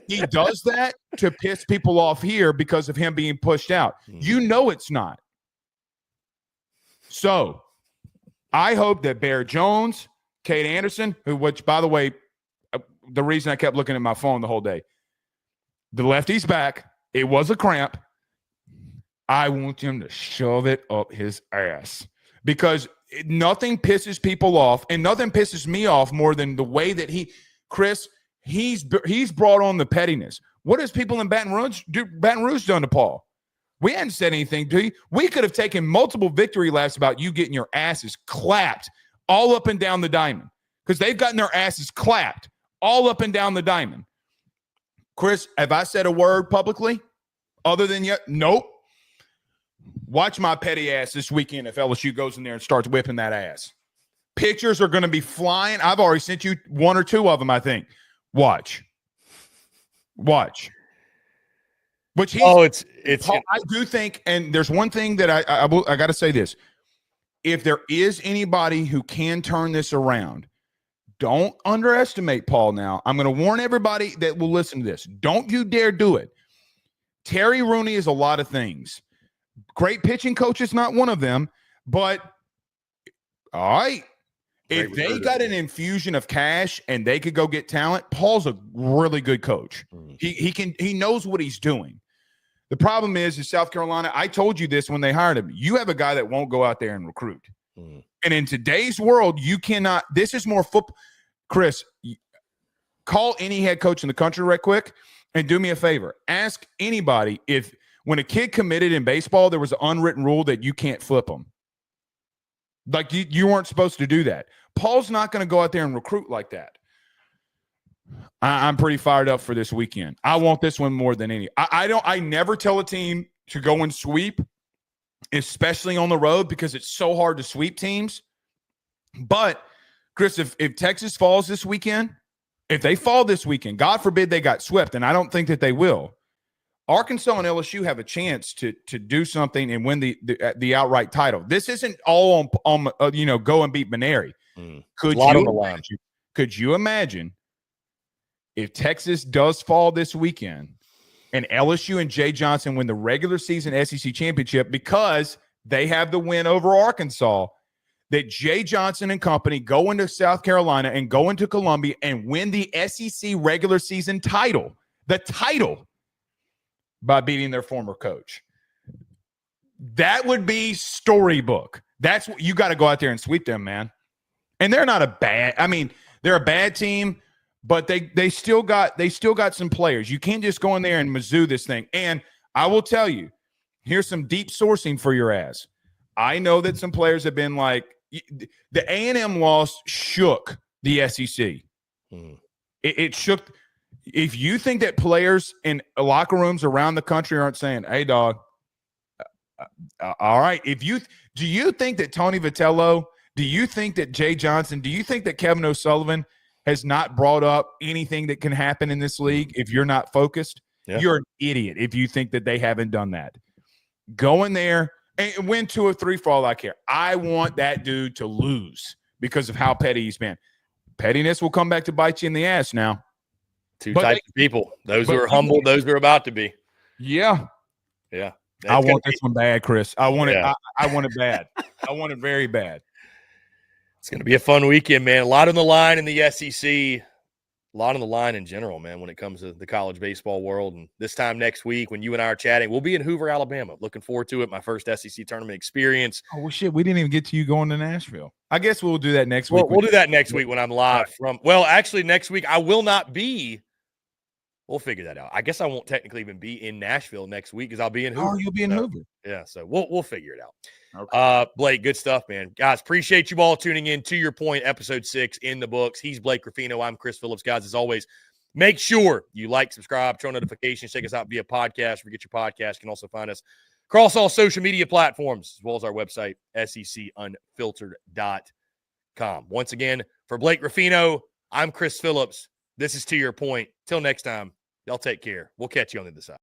He does that to piss people off here because of him being pushed out. You know it's not. So I hope that Bear Jones, Kate Anderson, which, by the way, the reason I kept looking at my phone the whole day, the lefty's back. It was a cramp. I want him to shove it up his ass because nothing pisses people off, and nothing pisses me off more than the way that he's brought on the pettiness. What has people in Baton Rouge done to Paul? We hadn't said anything to you. We could have taken multiple victory laps about you getting your asses clapped all up and down the diamond because they've gotten their asses clapped all up and down the diamond. Chris, have I said a word publicly other than yet? Nope. Watch my petty ass this weekend if LSU goes in there and starts whipping that ass. Pictures are going to be flying. I've already sent you one or two of them, I think. Watch. Which it's I do think, and there's one thing that I got to say this. If there is anybody who can turn this around, don't underestimate Paul now. I'm going to warn everybody that will listen to this. Don't you dare do it. Terry Rooney is a lot of things. Great pitching coach is not one of them, but all right. If they got an infusion of cash and they could go get talent, Paul's a really good coach. He knows what he's doing. The problem is South Carolina, I told you this when they hired him. You have a guy that won't go out there and recruit. And in today's world, you cannot. This is more football. Chris, call any head coach in the country right quick and do me a favor. Ask anybody if when a kid committed in baseball, there was an unwritten rule that you can't flip them. Like you weren't supposed to do that. Paul's not going to go out there and recruit like that. I'm pretty fired up for this weekend. I want this one more than any. I never tell a team to go and sweep, especially on the road, because it's so hard to sweep teams. But Chris, if Texas falls this weekend, if they fall this weekend, God forbid they got swept, and I don't think that they will. Arkansas and LSU have a chance to do something and win the outright title. This isn't all on go and beat Benary. Could you imagine if Texas does fall this weekend and LSU and Jay Johnson win the regular season SEC championship because they have the win over Arkansas, that Jay Johnson and company go into South Carolina and go into Columbia and win the SEC regular season title, by beating their former coach. That would be storybook. That's what you got to go out there and sweep them, man. And they're not they're a bad team, but they still got some players. You can't just go in there and Mizzou this thing. And I will tell you, here's some deep sourcing for your ass. I know that some players have been like, the A&M loss shook the SEC. It shook. If you think that players in locker rooms around the country aren't saying, "Hey, dog," all right. Do you think that Tony Vitello? Do you think that Jay Johnson? Do you think that Kevin O'Sullivan has not brought up anything that can happen in this league if you're not focused? Yeah. You're an idiot if you think that they haven't done that. Go in there and win 2 or 3 for all I care. I want that dude to lose because of how petty he's been. Pettiness will come back to bite you in the ass now. Two types of people. Those who are humble, those who are about to be. Yeah. Yeah. I want this one bad, Chris. I want it. I want it bad. I want it very bad. It's going to be a fun weekend, man. A lot on the line in the SEC. A lot on the line in general, man, when it comes to the college baseball world. And this time next week when you and I are chatting, we'll be in Hoover, Alabama. Looking forward to it. My first SEC tournament experience. Oh, well, shit. We didn't even get to you going to Nashville. I guess we'll do that next week. We'll do that next week when I'm live from – well, actually, next week I will not be – we'll figure that out. I guess I won't technically even be in Nashville next week because I'll be in Hoover. Oh, you'll be in Hoover. Yeah, so we'll figure it out. Okay. Blake, good stuff, man. Guys, appreciate you all tuning in. To your point, episode 6 in the books. He's Blake Ruffino. I'm Chris Phillips. Guys, as always, make sure you like, subscribe, turn on notifications, check us out via podcast. Forget your podcast. You can also find us across all social media platforms, as well as our website, secunfiltered.com. Once again, for Blake Ruffino, I'm Chris Phillips. This is To Your Point. Till next time, y'all take care. We'll catch you on the other side.